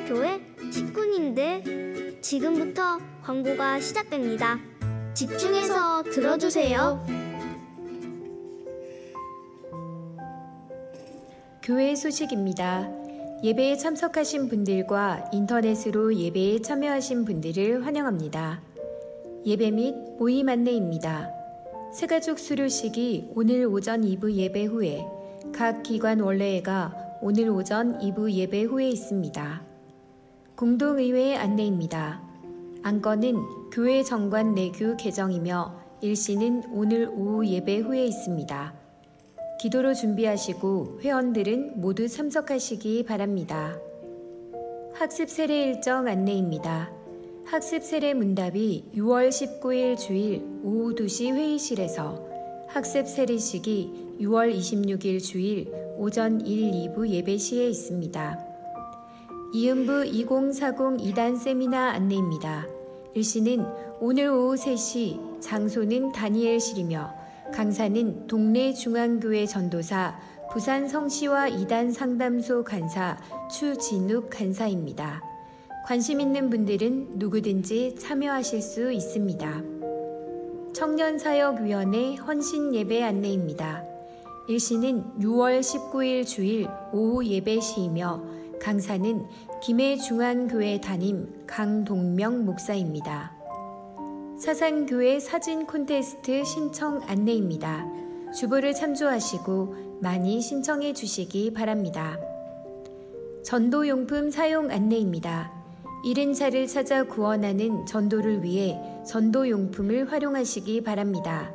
교회 식구님들, 지금부터 광고가 시작됩니다. 집중해서 들어주세요. 교회 소식입니다. 예배에 참석하신 분들과 인터넷으로 예배에 참여하신 분들을 환영합니다. 예배 및 모임 안내입니다. 새가족 수료식이 오늘 오전 2부 예배 후에, 각 기관 원례회가 오늘 오전 2부 예배 후에 있습니다. 공동의회 안내입니다. 안건은 교회 정관 내규 개정이며 일시는 오늘 오후 예배 후에 있습니다. 기도로 준비하시고 회원들은 모두 참석하시기 바랍니다. 학습 세례 일정 안내입니다. 학습 세례 문답이 6월 19일 주일 오후 2시 회의실에서, 학습 세례식이 6월 26일 주일 오전 1, 2부 예배 시에 있습니다. 이음부 2040 2단 세미나 안내입니다. 일시는 오늘 오후 3시, 장소는 다니엘실이며 강사는 동래 중앙교회 전도사 부산 성시와 2단 상담소 간사 추진욱 간사입니다. 관심 있는 분들은 누구든지 참여하실 수 있습니다. 청년사역위원회 헌신예배 안내입니다. 일시는 6월 19일 주일 오후 예배 시이며 강사는 김해중앙교회 담임 강동명 목사입니다. 사상교회 사진 콘테스트 신청 안내입니다. 주보를 참조하시고 많이 신청해 주시기 바랍니다. 전도용품 사용 안내입니다. 잃은 자를 찾아 구원하는 전도를 위해 전도용품을 활용하시기 바랍니다.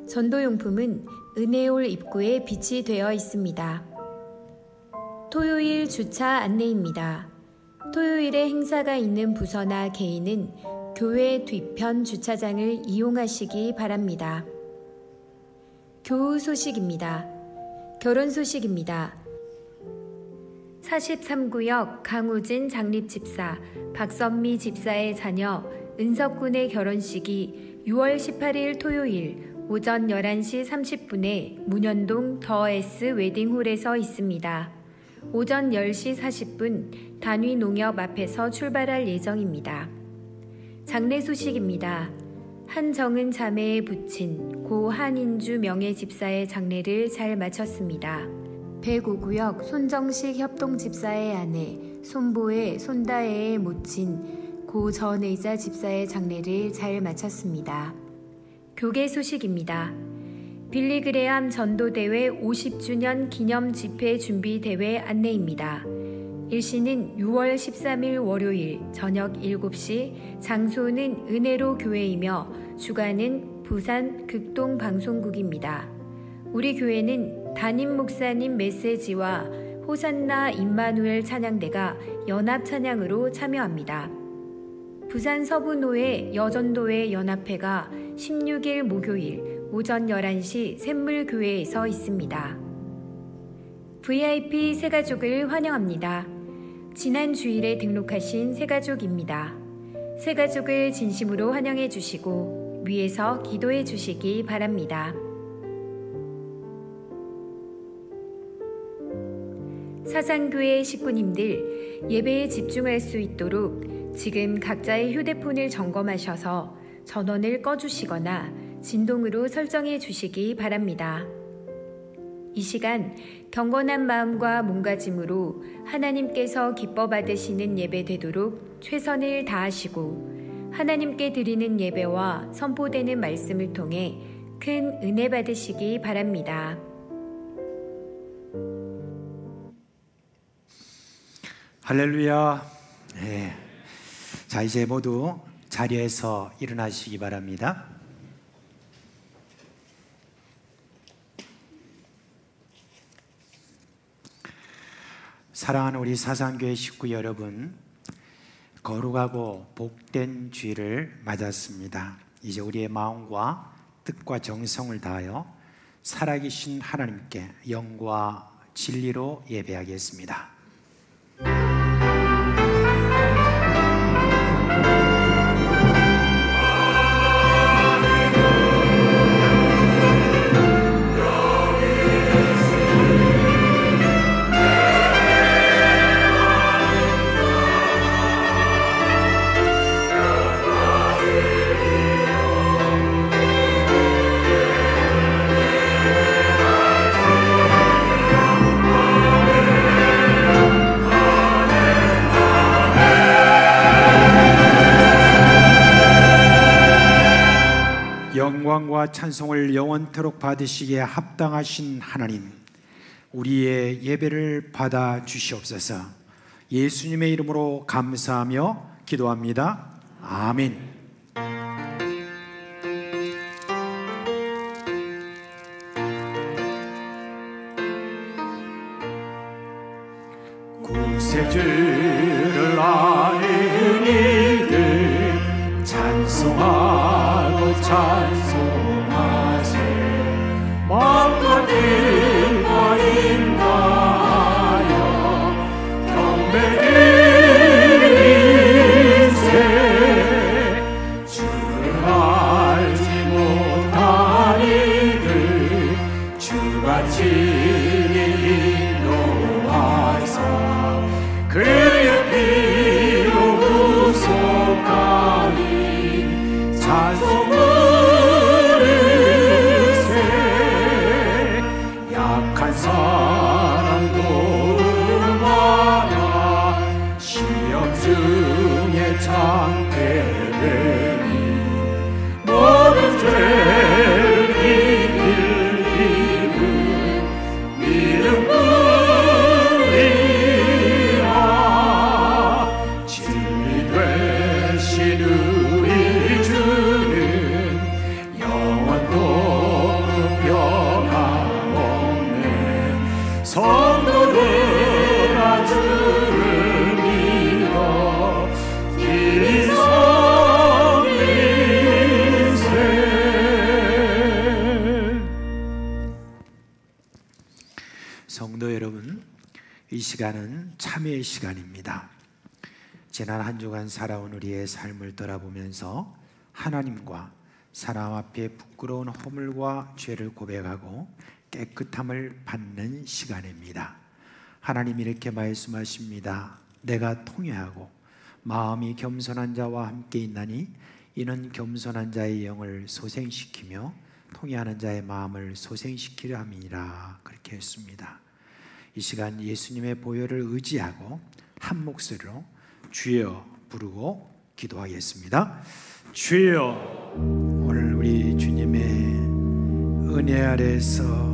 전도용품은 은혜홀 입구에 비치되어 있습니다. 토요일 주차 안내입니다. 토요일에 행사가 있는 부서나 개인은 교회 뒤편 주차장을 이용하시기 바랍니다. 교우 소식입니다. 결혼 소식입니다. 43구역 강우진 장립집사, 박선미 집사의 자녀 은석군의 결혼식이 6월 18일 토요일 오전 11시 30분에 문현동 더 S 웨딩홀에서 있습니다. 오전 10시 40분 단위농협 앞에서 출발할 예정입니다. 장례 소식입니다. 한정은 자매의 부친 고 한인주 명예집사의 장례를 잘 마쳤습니다. 105구역 손정식 협동집사의 아내 손보의 손다혜의 모친 고 전의자 집사의 장례를 잘 마쳤습니다. 교계 소식입니다. 빌리그레암 전도대회 50주년 기념 집회 준비 대회 안내입니다. 일시는 6월 13일 월요일 저녁 7시, 장소는 은혜로 교회이며 주관은 부산 극동방송국입니다. 우리 교회는 담임 목사님 메시지와 호산나 임마누엘 찬양대가 연합 찬양으로 참여합니다. 부산 서부노회 여전도회 연합회가 16일 목요일 오전 11시 샘물교회에서 있습니다. VIP 새가족을 환영합니다. 지난 주일에 등록하신 새가족입니다. 새가족을 진심으로 환영해 주시고 위에서 기도해 주시기 바랍니다. 사상교회 식구님들, 예배에 집중할 수 있도록 지금 각자의 휴대폰을 점검하셔서 전원을 꺼주시거나 진동으로 설정해 주시기 바랍니다. 이 시간 경건한 마음과 몸가짐으로 하나님께서 기뻐 받으시는 예배 되도록 최선을 다하시고 하나님께 드리는 예배와 선포되는 말씀을 통해 큰 은혜 받으시기 바랍니다. 할렐루야. 네. 자, 이제 모두 자리에서 일어나시기 바랍니다. 사랑하는 우리 사상교회 식구 여러분, 거룩하고 복된 주일을 맞았습니다. 이제 우리의 마음과 뜻과 정성을 다하여 살아계신 하나님께 영과 진리로 예배하겠습니다. 영광과 찬송을 영원토록 받으시기에 합당하신 하나님, 우리의 예배를 받아 주시옵소서. 예수님의 이름으로 감사하며 기도합니다. 아멘. 구세주를 아는 이들 찬송하고 찬송하세. 마음과 뜻과 인가하여 경배드리세. 주를 알지 못한 이들 주같이 인도하사 그의 피로 구속하니 찬송 부르세. 약한 사람도 음하라 시험 중에 장대되니 모든 죄를 이길 힘은 믿음 성도들아 주를 믿어 길이 섬기세. 성도 여러분, 이 시간은 참회의 시간입니다. 지난 한 주간 살아온 우리의 삶을 돌아보면서 하나님과 사람 앞에 부끄러운 허물과 죄를 고백하고 깨끗함을 받는 시간입니다. 하나님이 이렇게 말씀하십니다. 내가 통회하고 마음이 겸손한 자와 함께 있나니 이는 겸손한 자의 영을 소생시키며 통회하는 자의 마음을 소생시키려 함이니라. 그렇게 했습니다. 이 시간 예수님의 보혈을 의지하고 한 목소리로 주여 부르고 기도하겠습니다. 주여. 오늘 우리 주님의 은혜 아래에서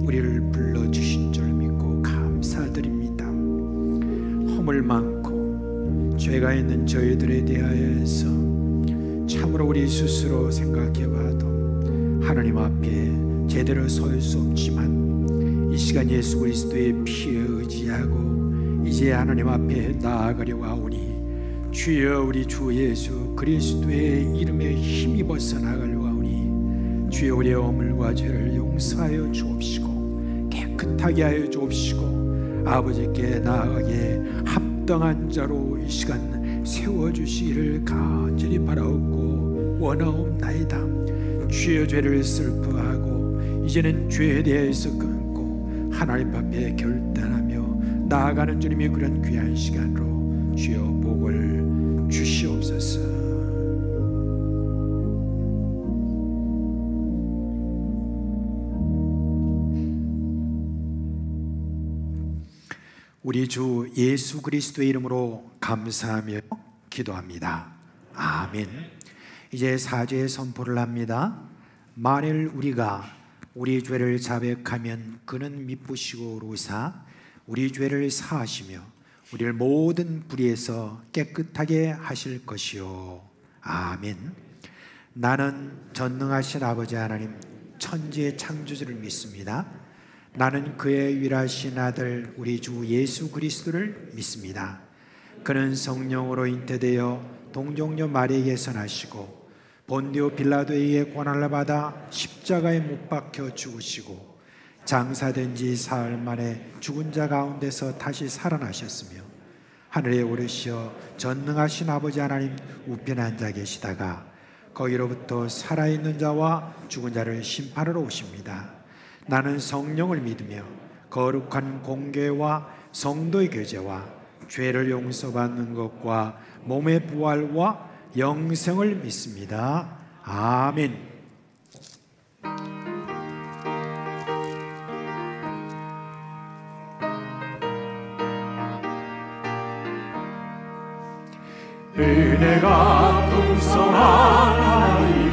우리를 불러주신 줄 믿고 감사드립니다. 허물 많고 죄가 있는 저희들에 대하여서 참으로 우리 스스로 생각해봐도 하나님 앞에 제대로 설 수 없지만 이 시간 예수 그리스도의 피에 의지하고 이제 하나님 앞에 나아가려고 하오니 주여 우리 주 예수 그리스도의 이름에 힘입어서 나아가려고 하오니 주여 우리의 허물과 죄를 용서하여 주옵시고 깨끗하게 하여 주옵시고 아버지께 나아가게 합당한 자로 이 시간 세워주시기를 간절히 바라옵고 원하옵나이다. 주의 죄를 슬퍼하고 이제는 죄에 대해서 끊고 하나님 앞에 결단하며 나아가는 주님의 그런 귀한 시간으로 주여 복을 주시옵소서. 우리 주 예수 그리스도의 이름으로 감사하며 기도합니다. 아멘. 이제 사죄의 선포를 합니다. 만일 우리가 우리 죄를 자백하면 그는 미쁘시고 의로우사 우리 죄를 사하시며 우리를 모든 불의에서 깨끗하게 하실 것이요. 아멘. 나는 전능하신 아버지 하나님 천지의 창조주를 믿습니다. 나는 그의 유일하신 아들 우리 주 예수 그리스도를 믿습니다. 그는 성령으로 잉태되어 동정녀 마리아에게서 나시고 본디오 빌라도에게 고난을 받아 십자가에 못 박혀 죽으시고 장사된 지 사흘 만에 죽은 자 가운데서 다시 살아나셨으며 하늘에 오르시어 전능하신 아버지 하나님 우편에 앉아 계시다가 거기로부터 살아있는 자와 죽은 자를 심판하러 오십니다. 나는 성령을 믿으며 거룩한 공교회와 성도의 교제와 죄를 용서받는 것과 몸의 부활과 영생을 믿습니다. 아멘. 은혜가 풍성한 하나님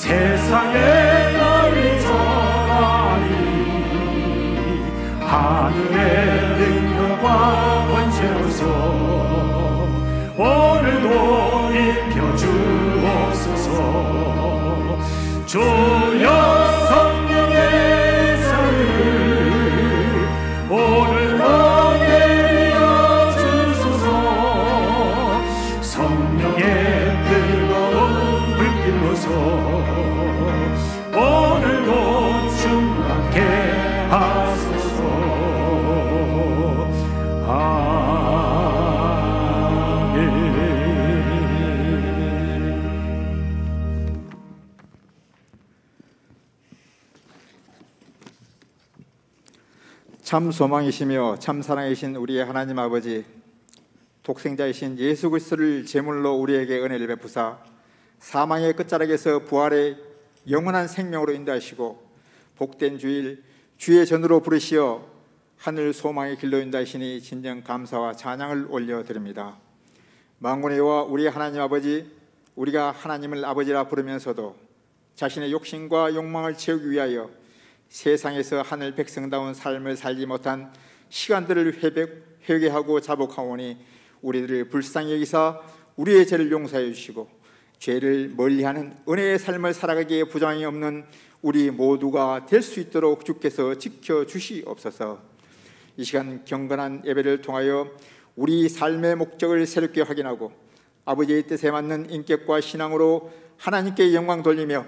세상에 널리 전하리 하늘의 능력과 권세로서 오늘도 입혀 주옵소서. 주여 성령의 사를 오늘도 내려 주소서. 성령의 뜨거운 불길로서 오늘도 충만케 하소서. 참 소망이시며 참 사랑이신 우리의 하나님 아버지, 독생자이신 예수 그리스도를 제물로 우리에게 은혜를 베푸사 사망의 끝자락에서 부활의 영원한 생명으로 인도하시고 복된 주일 주의 전으로 부르시어 하늘 소망의 길로 인도하시니 진정 감사와 찬양을 올려드립니다. 만군의 여호와 우리의 하나님 아버지, 우리가 하나님을 아버지라 부르면서도 자신의 욕심과 욕망을 채우기 위하여 세상에서 하늘 백성다운 삶을 살지 못한 시간들을 회개하고 자복하오니 우리들을 불쌍히 여기사 우리의 죄를 용서해 주시고 죄를 멀리하는 은혜의 삶을 살아가기에 부정이 없는 우리 모두가 될 수 있도록 주께서 지켜주시옵소서. 이 시간 경건한 예배를 통하여 우리 삶의 목적을 새롭게 확인하고 아버지의 뜻에 맞는 인격과 신앙으로 하나님께 영광 돌리며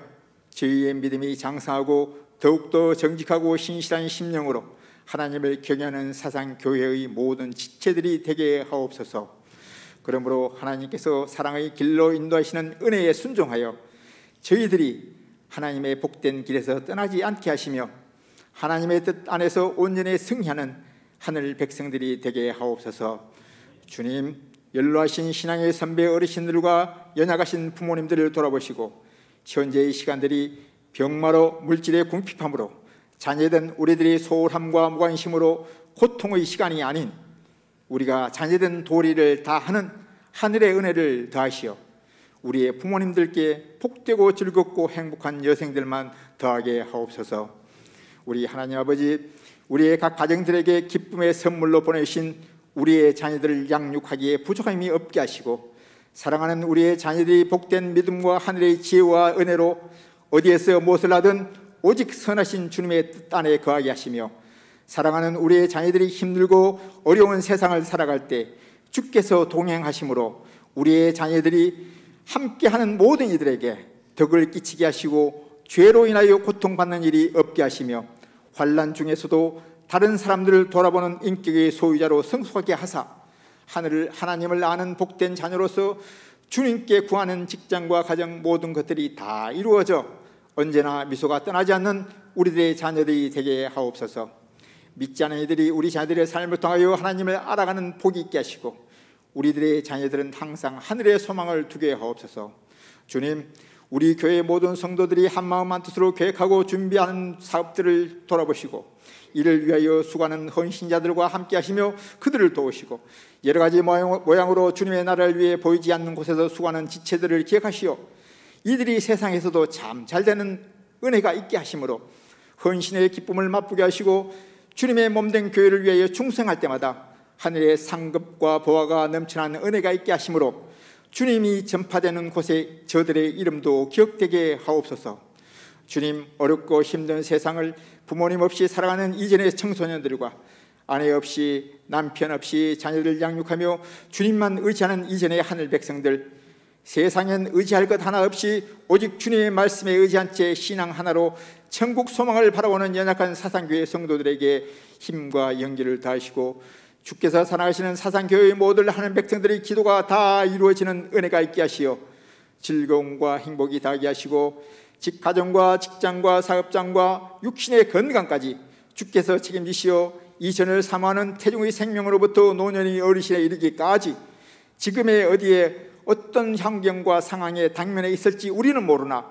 저희의 믿음이 장성하고 더욱더 정직하고 신실한 심령으로 하나님을 경외하는 사상교회의 모든 지체들이 되게 하옵소서. 그러므로 하나님께서 사랑의 길로 인도하시는 은혜에 순종하여 저희들이 하나님의 복된 길에서 떠나지 않게 하시며 하나님의 뜻 안에서 온전히 승리하는 하늘 백성들이 되게 하옵소서. 주님, 연로하신 신앙의 선배 어르신들과 연약하신 부모님들을 돌아보시고 현재의 시간들이 병마로 물질의 궁핍함으로 자녀된 우리들이 소홀함과 무관심으로 고통의 시간이 아닌 우리가 자녀된 도리를 다하는 하늘의 은혜를 더하시어 우리의 부모님들께 복되고 즐겁고 행복한 여생들만 더하게 하옵소서. 우리 하나님 아버지, 우리의 각 가정들에게 기쁨의 선물로 보내신 우리의 자녀들을 양육하기에 부족함이 없게 하시고 사랑하는 우리의 자녀들이 복된 믿음과 하늘의 지혜와 은혜로 어디에서 무엇을 하든 오직 선하신 주님의 뜻 안에 거하게 하시며 사랑하는 우리의 자녀들이 힘들고 어려운 세상을 살아갈 때 주께서 동행하심으로 우리의 자녀들이 함께하는 모든 이들에게 덕을 끼치게 하시고 죄로 인하여 고통받는 일이 없게 하시며 환난 중에서도 다른 사람들을 돌아보는 인격의 소유자로 성숙하게 하사 하나님을 아는 복된 자녀로서 주님께 구하는 직장과 가정 모든 것들이 다 이루어져 언제나 미소가 떠나지 않는 우리들의 자녀들이 되게 하옵소서. 믿지 않는 이들이 우리 자녀들의 삶을 통하여 하나님을 알아가는 복이 있게 하시고 우리들의 자녀들은 항상 하늘의 소망을 두게 하옵소서. 주님, 우리 교회 모든 성도들이 한마음 한뜻으로 계획하고 준비하는 사업들을 돌아보시고 이를 위하여 수고하는 헌신자들과 함께 하시며 그들을 도우시고 여러 가지 모양으로 주님의 나라를 위해 보이지 않는 곳에서 수고하는 지체들을 기억하시어 이들이 세상에서도 참 잘되는 은혜가 있게 하심으로 헌신의 기쁨을 맛보게 하시고 주님의 몸된 교회를 위하여 충성할 때마다 하늘의 상급과 보화가 넘쳐나는 은혜가 있게 하심으로 주님이 전파되는 곳에 저들의 이름도 기억되게 하옵소서. 주님, 어렵고 힘든 세상을 부모님 없이 살아가는 이전의 청소년들과 아내 없이 남편 없이 자녀를 양육하며 주님만 의지하는 이전의 하늘 백성들, 세상엔 의지할 것 하나 없이 오직 주님의 말씀에 의지한 채 신앙 하나로 천국 소망을 바라보는 연약한 사상교회 성도들에게 힘과 용기를 다하시고 주께서 사랑하시는 사상교회의 모든 하는 백성들의 기도가 다 이루어지는 은혜가 있게 하시어 즐거움과 행복이 다하게 하시고 가정과 직장과 사업장과 육신의 건강까지 주께서 책임지시어 이전을 사모하는 태중의 생명으로부터 노년의 어르신에 이르기까지 지금의 어디에 어떤 환경과 상황에 당면에 있을지 우리는 모르나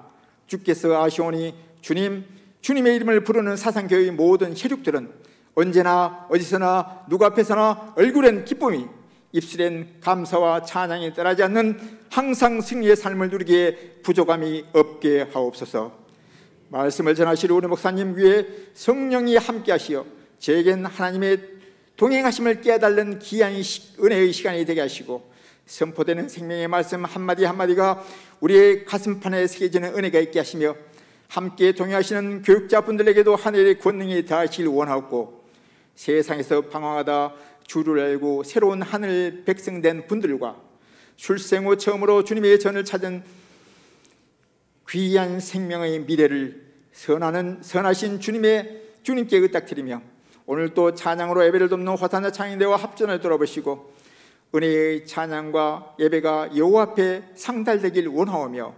주께서 아시오니 주님의 이름을 부르는 사상교회의 모든 혈육들은 언제나 어디서나 누구 앞에서나 얼굴엔 기쁨이 입술엔 감사와 찬양이 떠나지 않는 항상 승리의 삶을 누리기에 부족함이 없게 하옵소서. 말씀을 전하시는 우리 목사님 위에 성령이 함께 하시어 저에겐 하나님의 동행하심을 깨달는 귀한 은혜의 시간이 되게 하시고, 선포되는 생명의 말씀 한마디 한마디가 우리의 가슴판에 새겨지는 은혜가 있게 하시며, 함께 동행하시는 교육자분들에게도 하늘의 권능이 닿으시길 원하옵고, 세상에서 방황하다 주를 알고 새로운 하늘 백성된 분들과 출생 후 처음으로 주님의 전을 찾은 귀한 생명의 미래를 선하신 주님께 의탁드리며, 오늘 또 찬양으로 예배를 돕는 화산자 창인대와 합전을 돌아보시고 은혜의 찬양과 예배가 여호와 앞에 상달되길 원하오며,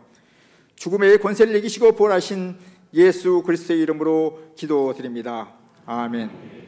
죽음의 권세를 이기시고 부활하신 예수 그리스도의 이름으로 기도드립니다. 아멘.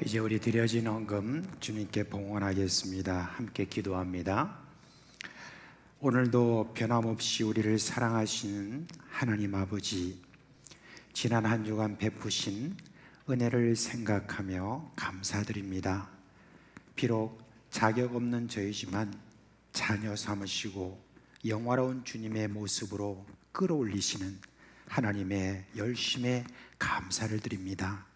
이제 우리 드려진 헌금 주님께 봉헌하겠습니다. 함께 기도합니다. 오늘도 변함없이 우리를 사랑하시는 하나님 아버지, 지난 한 주간 베푸신 은혜를 생각하며 감사드립니다. 비록 자격 없는 저이지만 자녀 삼으시고 영화로운 주님의 모습으로 끌어올리시는 하나님의 열심에 감사를 드립니다.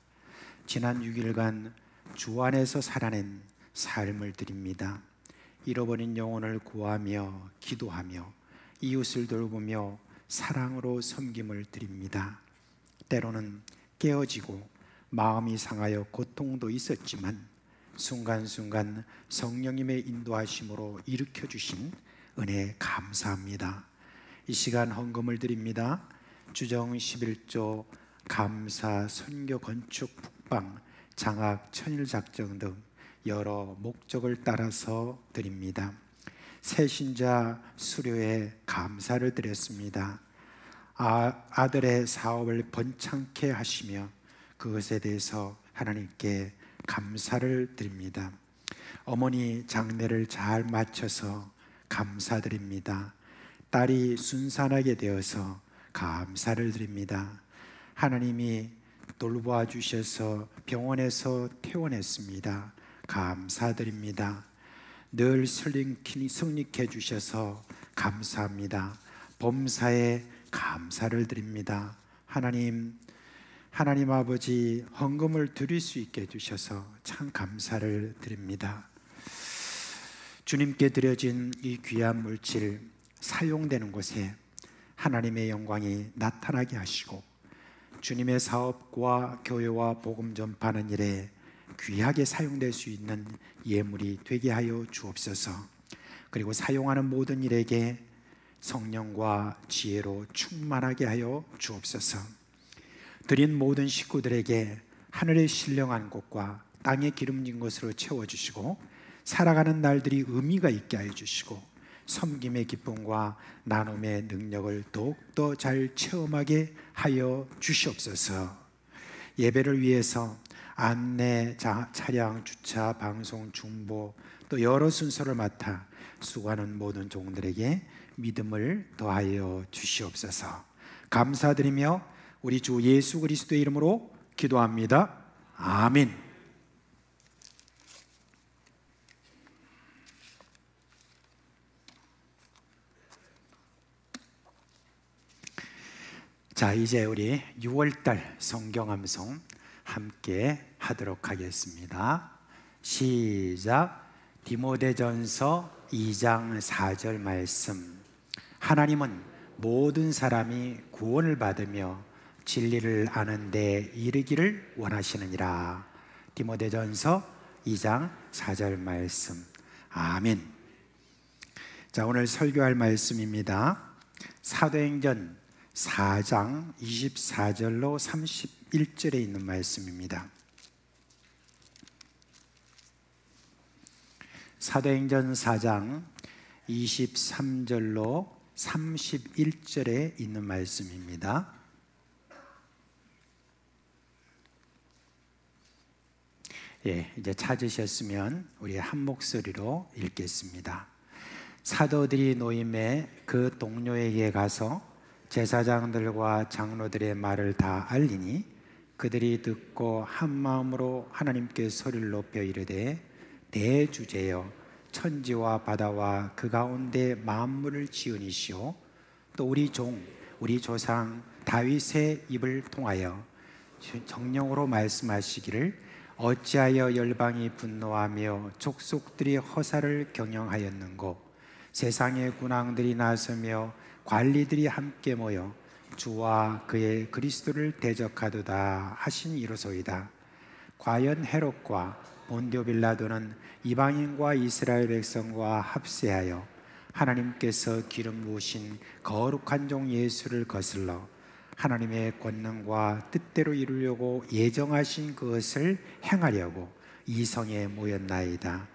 지난 6일간 주 안에서 살아낸 삶을 드립니다. 잃어버린 영혼을 구하며 기도하며 이웃을 돌보며 사랑으로 섬김을 드립니다. 때로는 깨어지고 마음이 상하여 고통도 있었지만 순간순간 성령님의 인도하심으로 일으켜주신 은혜 감사합니다. 이 시간 헌금을 드립니다. 주정 11조, 감사, 선교, 건축, 북방, 장학, 천일작정 등 여러 목적을 따라서 드립니다. 새신자 수료에 감사를 드렸습니다. 아들의 사업을 번창케 하시며 그것에 대해서 하나님께 감사를 드립니다. 어머니 장례를 잘 마쳐서 감사드립니다. 딸이 순산하게 되어서 감사를 드립니다. 하나님이 돌보아 주셔서 병원에서 퇴원했습니다. 감사드립니다. 늘 승리케 주셔서 감사합니다. 범사에 감사를 드립니다. 하나님 아버지, 헌금을 드릴 수 있게 해주셔서 참 감사를 드립니다. 주님께 드려진 이 귀한 물질 사용되는 곳에 하나님의 영광이 나타나게 하시고 주님의 사업과 교회와 복음 전파하는 일에 귀하게 사용될 수 있는 예물이 되게 하여 주옵소서. 그리고 사용하는 모든 일에게 성령과 지혜로 충만하게 하여 주옵소서. 드린 모든 식구들에게 하늘의 신령한 곳과 땅에 기름진 것으로 채워주시고 살아가는 날들이 의미가 있게 하여 주시고 섬김의 기쁨과 나눔의 능력을 더욱더 잘 체험하게 하여 주시옵소서. 예배를 위해서 안내, 차량, 주차, 방송, 중보 또 여러 순서를 맡아 수고하는 모든 종들에게 믿음을 더하여 주시옵소서. 감사드리며 우리 주 예수 그리스도의 이름으로 기도합니다. 아멘. 자, 이제 우리 6월달 성경암송 함께 하도록 하겠습니다. 시작. 디모데전서 2장 4절 말씀. 하나님은 모든 사람이 구원을 받으며 진리를 아는 데 이르기를 원하시느니라. 디모데전서 2장 4절 말씀. 아멘. 자, 오늘 설교할 말씀입니다. 사도행전 4장 24절로 31절에 있는 말씀입니다. 사도행전 4장 23절로 31절에 있는 말씀입니다. 이제 찾으셨으면 우리 한 목소리로 읽겠습니다. 사도들이 노임에 그 동료에게 가서 제사장들과 장로들의 말을 다 알리니 그들이 듣고 한 마음으로 하나님께 소리를 높여 이르되 대주제여 천지와 바다와 그 가운데 만물을 지으니시오 또 우리 조상 다윗의 입을 통하여 정령으로 말씀하시기를 어찌하여 열방이 분노하며 족속들이 허사를 경영하였는고 세상의 군왕들이 나서며 관리들이 함께 모여 주와 그의 그리스도를 대적하도다 하신 이로소이다. 과연 헤롯과 본디오 빌라도는 이방인과 이스라엘 백성과 합세하여 하나님께서 기름 부으신 거룩한 종 예수를 거슬러 하나님의 권능과 뜻대로 이루려고 예정하신 그것을 행하려고 이성에 모였나이다.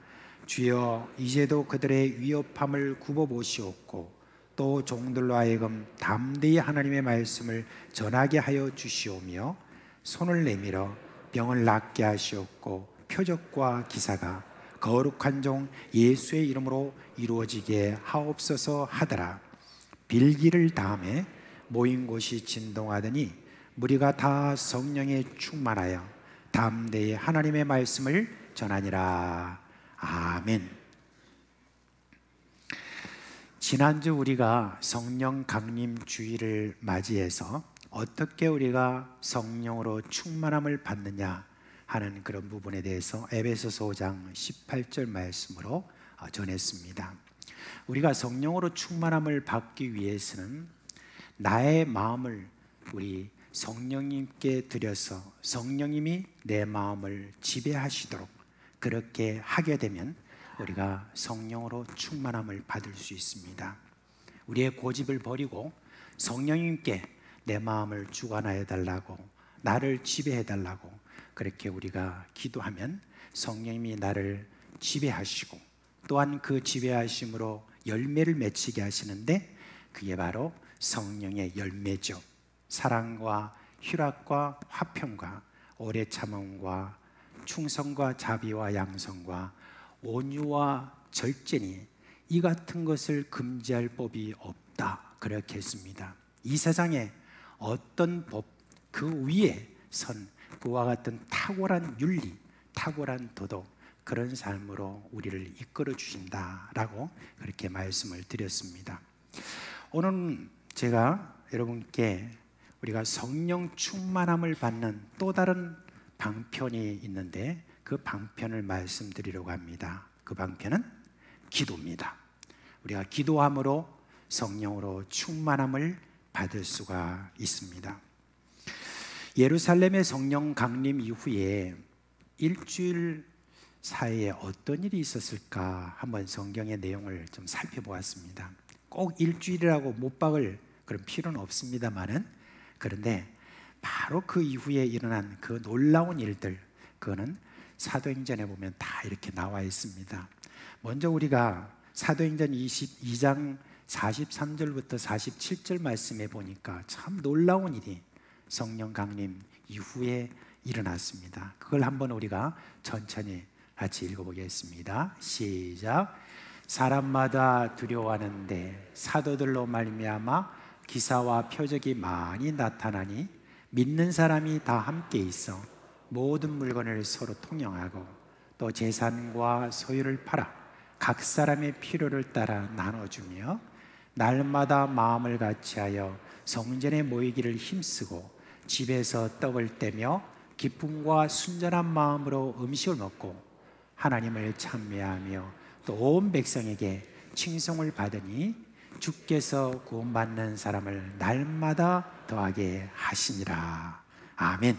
주여 이제도 그들의 위협함을 굽어보시옵고 또 종들로 하여금 담대히 하나님의 말씀을 전하게 하여 주시오며 손을 내밀어 병을 낫게 하시옵고 표적과 기사가 거룩한 종 예수의 이름으로 이루어지게 하옵소서 하더라. 빌기를 다음에 모인 곳이 진동하더니 무리가 다 성령에 충만하여 담대히 하나님의 말씀을 전하니라. 아멘. 지난주 우리가 성령 강림 주일을 맞이해서 어떻게 우리가 성령으로 충만함을 받느냐 하는 그런 부분에 대해서 에베소서 5장 18절 말씀으로 전했습니다. 우리가 성령으로 충만함을 받기 위해서는 나의 마음을 우리 성령님께 드려서 성령님이 내 마음을 지배하시도록 그렇게 하게 되면 우리가 성령으로 충만함을 받을 수 있습니다. 우리의 고집을 버리고 성령님께 내 마음을 주관하여 달라고, 나를 지배해 달라고 그렇게 우리가 기도하면 성령님이 나를 지배하시고 또한 그 지배하심으로 열매를 맺히게 하시는데 그게 바로 성령의 열매죠. 사랑과 희락과 화평과 오래 참음과 충성과 자비와 양성과 온유와 절제니 이 같은 것을 금지할 법이 없다 그렇게 했습니다. 이 세상에 어떤 법 그 위에 선 그와 같은 탁월한 윤리, 탁월한 도덕 그런 삶으로 우리를 이끌어 주신다라고 그렇게 말씀을 드렸습니다. 오늘은 제가 여러분께 우리가 성령 충만함을 받는 또 다른 방편이 있는데 그 방편을 말씀드리려고 합니다. 그 방편은 기도입니다. 우리가 기도함으로 성령으로 충만함을 받을 수가 있습니다. 예루살렘의 성령 강림 이후에 일주일 사이에 어떤 일이 있었을까 한번 성경의 내용을 좀 살펴보았습니다. 꼭 일주일이라고 못 박을 그런 필요는 없습니다만은 그런데 바로 그 이후에 일어난 그 놀라운 일들 그거는 사도행전에 보면 다 이렇게 나와 있습니다. 먼저 우리가 사도행전 22장 43절부터 47절 말씀에 보니까 참 놀라운 일이 성령 강림 이후에 일어났습니다. 그걸 한번 우리가 천천히 같이 읽어보겠습니다. 시작. 사람마다 두려워하는데 사도들로 말미암아 기사와 표적이 많이 나타나니 믿는 사람이 다 함께 있어 모든 물건을 서로 통용하고 또 재산과 소유를 팔아 각 사람의 필요를 따라 나눠주며 날마다 마음을 같이하여 성전에 모이기를 힘쓰고 집에서 떡을 떼며 기쁨과 순전한 마음으로 음식을 먹고 하나님을 찬미하며 또 온 백성에게 칭송을 받으니 주께서 구원받는 사람을 날마다 더하게 하시니라. 아멘.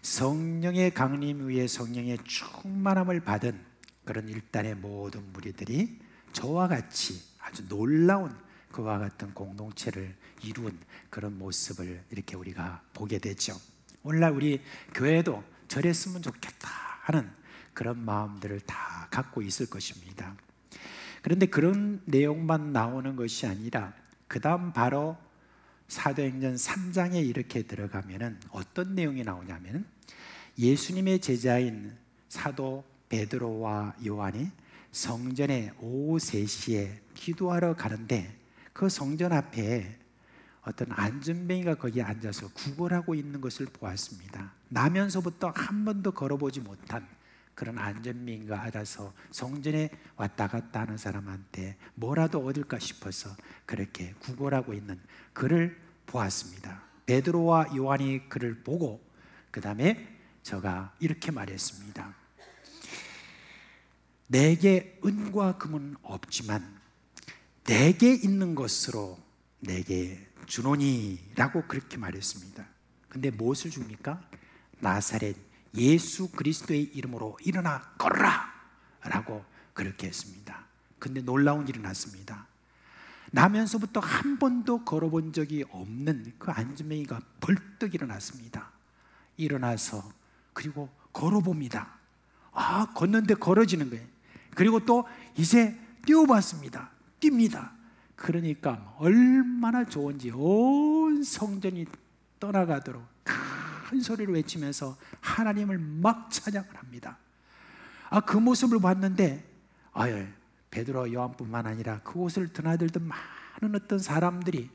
성령의 강림 위에 성령의 충만함을 받은 그런 일단의 모든 무리들이 저와 같이 아주 놀라운 그와 같은 공동체를 이룬 그런 모습을 이렇게 우리가 보게 되죠. 오늘날 우리 교회도 저랬으면 좋겠다 하는 그런 마음들을 다 갖고 있을 것입니다. 그런데 그런 내용만 나오는 것이 아니라 그 다음 바로 사도행전 3장에 이렇게 들어가면은 어떤 내용이 나오냐면 예수님의 제자인 사도 베드로와 요한이 성전에 오후 3시에 기도하러 가는데 그 성전 앞에 어떤 안전뱅이가 거기에 앉아서 구걸하고 있는 것을 보았습니다. 나면서부터 한 번도 걸어보지 못한 그런 안전뱅이가 알아서 성전에 왔다 갔다 하는 사람한테 뭐라도 얻을까 싶어서 그렇게 구걸하고 있는 그를 보았습니다. 베드로와 요한이 그를 보고 그 다음에 저가 이렇게 말했습니다. 내게 은과 금은 없지만 내게 있는 것으로 내게 주노니 라고 그렇게 말했습니다. 근데 무엇을 줍니까? 나사렛 예수 그리스도의 이름으로 일어나 걸어라 라고 그렇게 했습니다. 근데 놀라운 일이 났습니다. 나면서부터 한 번도 걸어본 적이 없는 그 안전뱅이가 벌떡 일어났습니다. 일어나서 그리고 걸어봅니다. 아, 걷는데 걸어지는 거예요. 그리고 또 이제 뛰어봤습니다. 뜁니다. 그러니까 얼마나 좋은지 온 성전이 떠나가도록 큰 소리로 외치면서 하나님을 막 찬양을 합니다. 그 모습을 봤는데 베드로와 요한뿐만 아니라 그곳을 드나들던 많은 어떤 사람들이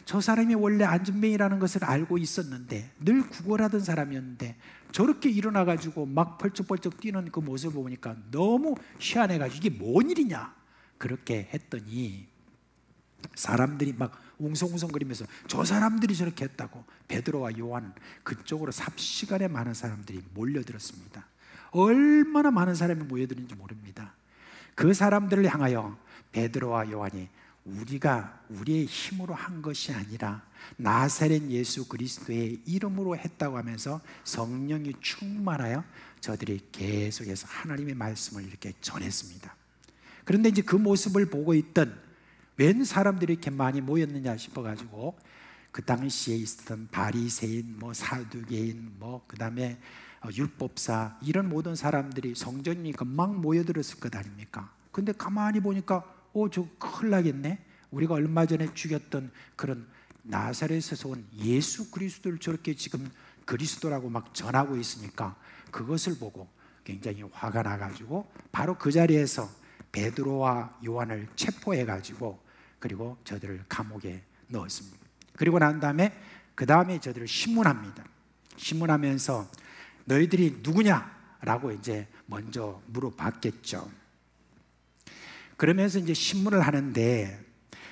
저 사람이 원래 안전뱅이라는 것을 알고 있었는데 늘 구걸하던 사람이었는데 저렇게 일어나가지고 막 펄쩍펄쩍 뛰는 그 모습을 보니까 너무 희한해가지고 이게 뭔 일이냐 그렇게 했더니 사람들이 막 웅성웅성거리면서 저 사람들이 저렇게 했다고 베드로와 요한 그쪽으로 삽시간에 많은 사람들이 몰려들었습니다. 얼마나 많은 사람이 모여드는지 모릅니다. 그 사람들을 향하여 베드로와 요한이 우리가 우리의 힘으로 한 것이 아니라 나사렛 예수 그리스도의 이름으로 했다고 하면서 성령이 충만하여 저들이 계속해서 하나님의 말씀을 이렇게 전했습니다. 그런데 이제 그 모습을 보고 있던 웬 사람들이 이렇게 많이 모였느냐 싶어가지고 그 당시에 있었던 바리새인, 사두개인, 그다음에 율법사 이런 모든 사람들이 성전이니까 막 모여들었을 것 아닙니까? 근데 가만히 보니까 저 큰일 나겠네. 우리가 얼마 전에 죽였던 그런 나사렛에서 온 예수 그리스도를 저렇게 지금 그리스도라고 막 전하고 있으니까 그것을 보고 굉장히 화가 나가지고 바로 그 자리에서 베드로와 요한을 체포해가지고 그리고 저들을 감옥에 넣었습니다. 그리고 난 다음에 그 다음에 저들을 신문합니다. 신문하면서 너희들이 누구냐라고 이제 먼저 물어봤겠죠. 그러면서 이제 신문을 하는데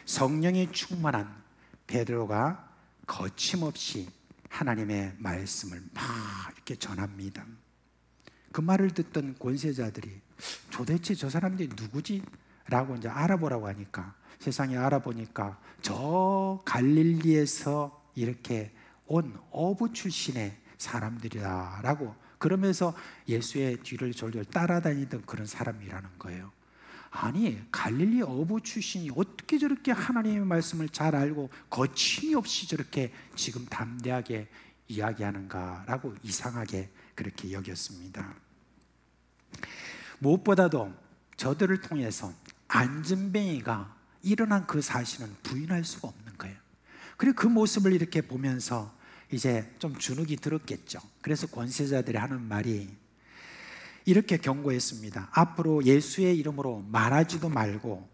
성령이 충만한 베드로가 거침없이 하나님의 말씀을 막 이렇게 전합니다. 그 말을 듣던 권세자들이 도대체 저 사람들이 누구지? 라고 이제 알아보라고 하니까 세상에 알아보니까 저 갈릴리에서 이렇게 온 어부 출신의 사람들이다라고 그러면서 예수의 뒤를 졸졸 따라다니던 그런 사람이라는 거예요. 아니 갈릴리 어부 출신이 어떻게 저렇게 하나님의 말씀을 잘 알고 거침이 없이 저렇게 지금 담대하게 이야기하는가라고 이상하게 그렇게 여겼습니다. 무엇보다도 저들을 통해서 안전뱅이가 일어난 그 사실은 부인할 수가 없는 거예요. 그리고 그 모습을 이렇게 보면서 이제 좀 주눅이 들었겠죠. 그래서 권세자들이 하는 말이 이렇게 경고했습니다. 앞으로 예수의 이름으로 말하지도 말고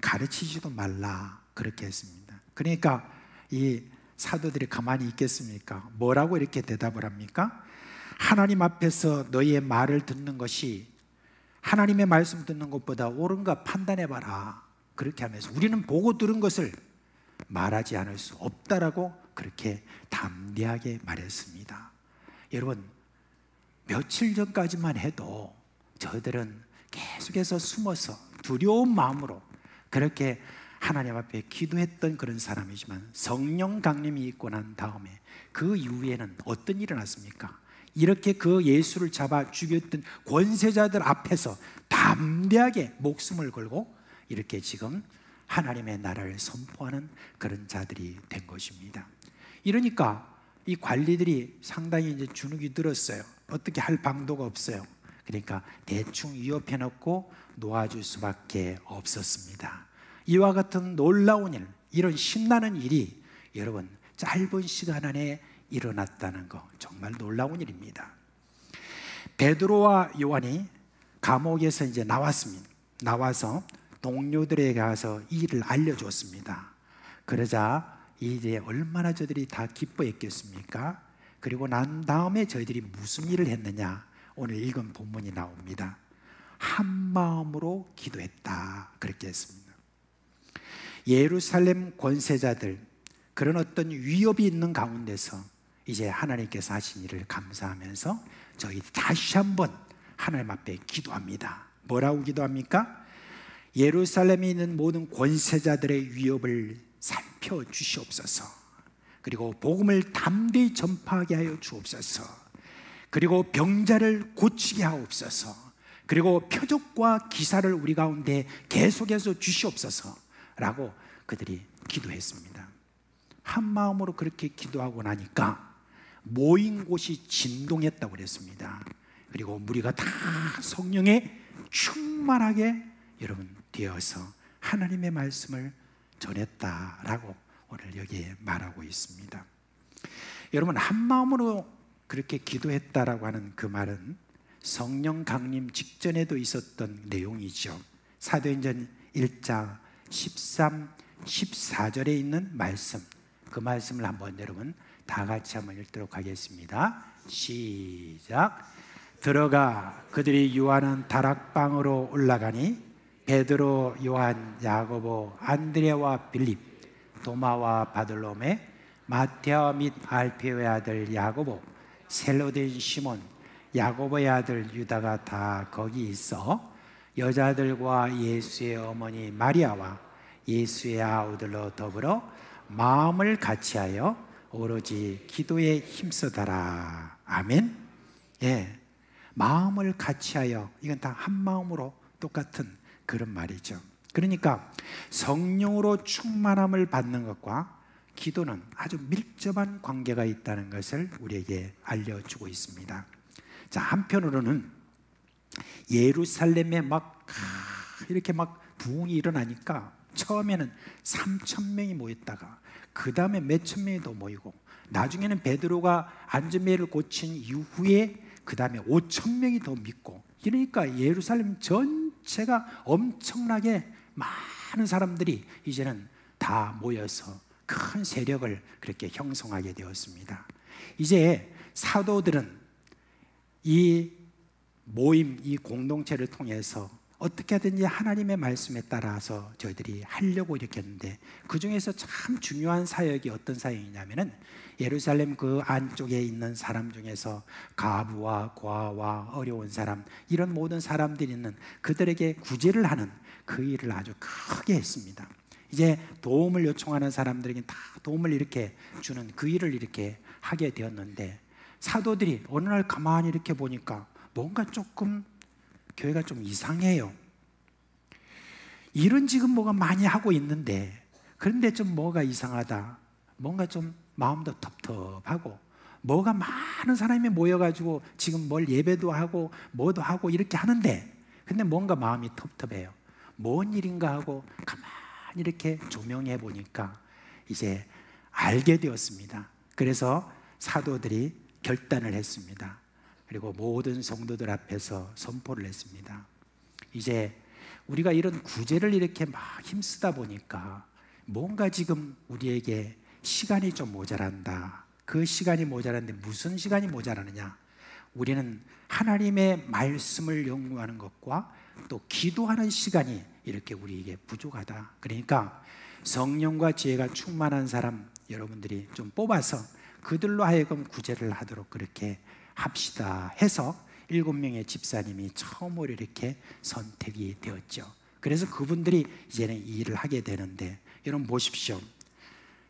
가르치지도 말라 그렇게 했습니다. 그러니까 이 사도들이 가만히 있겠습니까? 뭐라고 이렇게 대답을 합니까? 하나님 앞에서 너희의 말을 듣는 것이 하나님의 말씀 듣는 것보다 옳은가 판단해봐라 그렇게 하면서 우리는 보고 들은 것을 말하지 않을 수 없다라고 그렇게 담대하게 말했습니다. 여러분 며칠 전까지만 해도 저들은 계속해서 숨어서 두려운 마음으로 그렇게 하나님 앞에 기도했던 그런 사람이지만 성령 강림이 있고 난 다음에 그 이후에는 어떤 일이 났습니까? 이렇게 그 예수를 잡아 죽였던 권세자들 앞에서 담대하게 목숨을 걸고 이렇게 지금 하나님의 나라를 선포하는 그런 자들이 된 것입니다. 이러니까 이 관리들이 상당히 이제 주눅이 들었어요. 어떻게 할 방도가 없어요. 그러니까 대충 위협해 놓고 놓아줄 수밖에 없었습니다. 이와 같은 놀라운 일, 이런 신나는 일이 여러분 짧은 시간 안에 일어났다는 거 정말 놀라운 일입니다. 베드로와 요한이 감옥에서 이제 나왔습니다. 나와서 동료들에게 가서 이 일을 알려줬습니다. 그러자 이제 얼마나 저들이 다 기뻐했겠습니까? 그리고 난 다음에 저희들이 무슨 일을 했느냐? 오늘 읽은 본문이 나옵니다. 한 마음으로 기도했다 그렇게 했습니다. 예루살렘 권세자들 그런 어떤 위협이 있는 가운데서 이제 하나님께서 하신 일을 감사하면서 저희 다시 한번 하나님 앞에 기도합니다. 뭐라고 기도합니까? 예루살렘에 있는 모든 권세자들의 위협을 살펴주시옵소서. 그리고 복음을 담대히 전파하게 하여 주옵소서. 그리고 병자를 고치게 하옵소서. 그리고 표적과 기사를 우리 가운데 계속해서 주시옵소서 라고 그들이 기도했습니다. 한 마음으로 그렇게 기도하고 나니까 모인 곳이 진동했다고 그랬습니다. 그리고 무리가 다 성령에 충만하게 여러분 되어서 하나님의 말씀을 전했다라고 오늘 여기에 말하고 있습니다. 여러분 한 마음으로 그렇게 기도했다라고 하는 그 말은 성령 강림 직전에도 있었던 내용이죠. 사도행전 1장 13, 14절에 있는 말씀, 그 말씀을 한번 여러분 다 같이 한번 읽도록 하겠습니다. 시작. 들어가 그들이 유하는 다락방으로 올라가니 베드로, 요한, 야고보, 안드레와 빌립, 도마와 바들로메, 마테오 및 알페오의 아들 야고보, 셀로된 시몬, 야고보의 아들 유다가 다 거기 있어 여자들과 예수의 어머니 마리아와 예수의 아우들로 더불어 마음을 같이하여 오로지 기도에 힘쓰더라. 아멘. 예, 마음을 같이하여, 이건 다 한 마음으로 똑같은 그런 말이죠. 그러니까 성령으로 충만함을 받는 것과 기도는 아주 밀접한 관계가 있다는 것을 우리에게 알려주고 있습니다. 자, 한편으로는 예루살렘에 이렇게 부흥이 일어나니까 처음에는 3,000명이 모였다가 그 다음에 몇천 명이 더 모이고 나중에는 베드로가 안전벨을 고친 이후에 그 다음에 5,000명이 더 믿고, 그러니까 예루살렘 전체가 엄청나게 많은 사람들이 이제는 다 모여서 큰 세력을 그렇게 형성하게 되었습니다. 이제 사도들은 이 모임, 이 공동체를 통해서 어떻게든지 하나님의 말씀에 따라서 저희들이 하려고 이렇게 했는데, 그 중에서 참 중요한 사역이 어떤 사역이냐면은 예루살렘 그 안쪽에 있는 사람 중에서 가부와 고아와 어려운 사람, 이런 모든 사람들이 있는 그들에게 구제를 하는 그 일을 아주 크게 했습니다. 이제 도움을 요청하는 사람들에게 다 도움을 이렇게 주는 그 일을 이렇게 하게 되었는데, 사도들이 어느 날 가만히 이렇게 보니까 뭔가 조금 교회가 좀 이상해요. 일은 지금 뭐가 많이 하고 있는데, 그런데 좀 뭐가 이상하다, 뭔가 좀 마음도 텁텁하고, 뭐가 많은 사람이 모여가지고 지금 뭘 예배도 하고 뭐도 하고 이렇게 하는데, 근데 뭔가 마음이 텁텁해요. 뭔 일인가 하고 가만히 이렇게 조명해 보니까 이제 알게 되었습니다. 그래서 사도들이 결단을 했습니다. 그리고 모든 성도들 앞에서 선포를 했습니다. 이제 우리가 이런 구제를 이렇게 막 힘쓰다 보니까 뭔가 지금 우리에게 시간이 좀 모자란다. 그 시간이 모자란데 무슨 시간이 모자라느냐? 우리는 하나님의 말씀을 연구하는 것과 또 기도하는 시간이 이렇게 우리에게 부족하다. 그러니까 성령과 지혜가 충만한 사람 여러분들이 좀 뽑아서 그들로 하여금 구제를 하도록 그렇게 합시다 해서 7명의 집사님이 처음으로 이렇게 선택이 되었죠. 그래서 그분들이 이제는 이 일을 하게 되는데, 여러분 보십시오.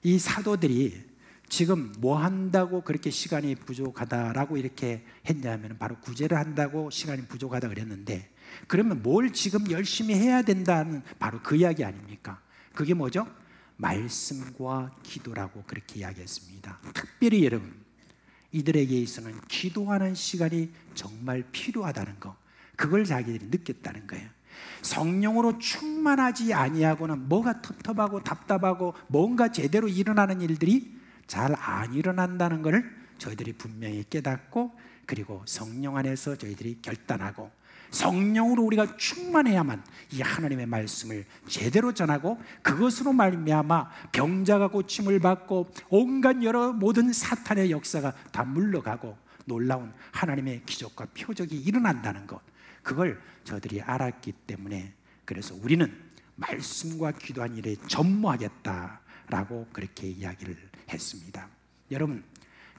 이 사도들이 지금 뭐 한다고 그렇게 시간이 부족하다라고 이렇게 했냐면 바로 구제를 한다고 시간이 부족하다 그랬는데, 그러면 뭘 지금 열심히 해야 된다는 바로 그 이야기 아닙니까? 그게 뭐죠? 말씀과 기도라고 그렇게 이야기했습니다. 특별히 여러분, 이들에게 있어서는 기도하는 시간이 정말 필요하다는 거, 그걸 자기들이 느꼈다는 거예요. 성령으로 충만하지 아니하고는 뭐가 텁텁하고 답답하고 뭔가 제대로 일어나는 일들이 잘 안 일어난다는 것을 저희들이 분명히 깨닫고, 그리고 성령 안에서 저희들이 결단하고, 성령으로 우리가 충만해야만 이 하나님의 말씀을 제대로 전하고, 그것으로 말미암아 병자가 고침을 받고 온갖 여러 모든 사탄의 역사가 다 물러가고 놀라운 하나님의 기적과 표적이 일어난다는 것, 그걸 저들이 알았기 때문에, 그래서 우리는 말씀과 기도한 일에 전무하겠다라고 그렇게 이야기를 했습니다. 여러분,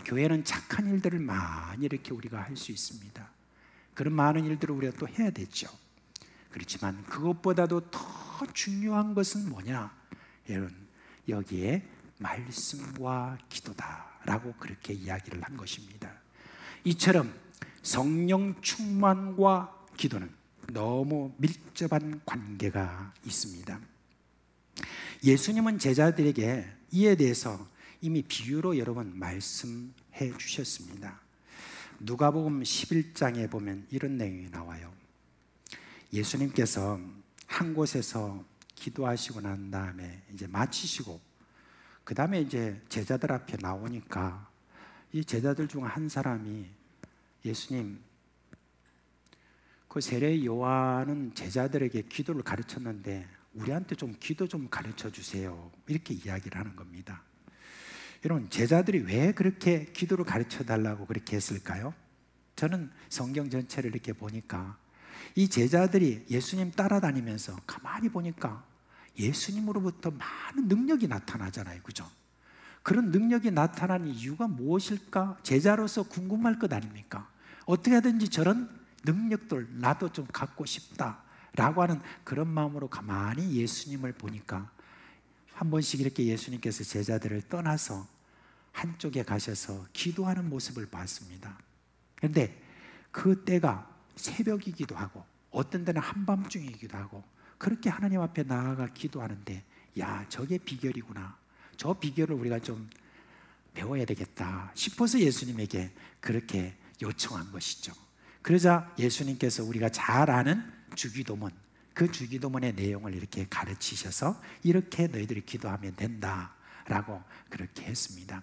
교회는 착한 일들을 많이 이렇게 우리가 할 수 있습니다. 그런 많은 일들을 우리가 또 해야 되죠. 그렇지만 그것보다도 더 중요한 것은 뭐냐? 여러분, 여기에 말씀과 기도다라고 그렇게 이야기를 한 것입니다. 이처럼 성령 충만과 기도는 너무 밀접한 관계가 있습니다. 예수님은 제자들에게 이에 대해서 이미 비유로 여러분 말씀해 주셨습니다. 누가복음 11장에 보면 이런 내용이 나와요. 예수님께서 한 곳에서 기도하시고 난 다음에 이제 마치시고 그 다음에 이제 제자들 앞에 나오니까 이 제자들 중 한 사람이 예수님, 그 세례 요한은 제자들에게 기도를 가르쳤는데 우리한테 좀 기도 좀 가르쳐 주세요, 이렇게 이야기를 하는 겁니다. 여러분, 제자들이 왜 그렇게 기도를 가르쳐 달라고 그렇게 했을까요? 저는 성경 전체를 이렇게 보니까 이 제자들이 예수님 따라다니면서 가만히 보니까 예수님으로부터 많은 능력이 나타나잖아요, 그죠? 그런 능력이 나타난 이유가 무엇일까? 제자로서 궁금할 것 아닙니까? 어떻게 하든지 저런 능력들 나도 좀 갖고 싶다라고 하는 그런 마음으로 가만히 예수님을 보니까 한 번씩 이렇게 예수님께서 제자들을 떠나서 한쪽에 가셔서 기도하는 모습을 봤습니다. 그런데 그 때가 새벽이기도 하고 어떤 때는 한밤중이기도 하고 그렇게 하나님 앞에 나아가 기도하는데, 야, 저게 비결이구나, 저 비결을 우리가 좀 배워야 되겠다 싶어서 예수님에게 그렇게 요청한 것이죠. 그러자 예수님께서 우리가 잘 아는 주기도문, 그 주기도문의 내용을 이렇게 가르치셔서 이렇게 너희들이 기도하면 된다라고 그렇게 했습니다.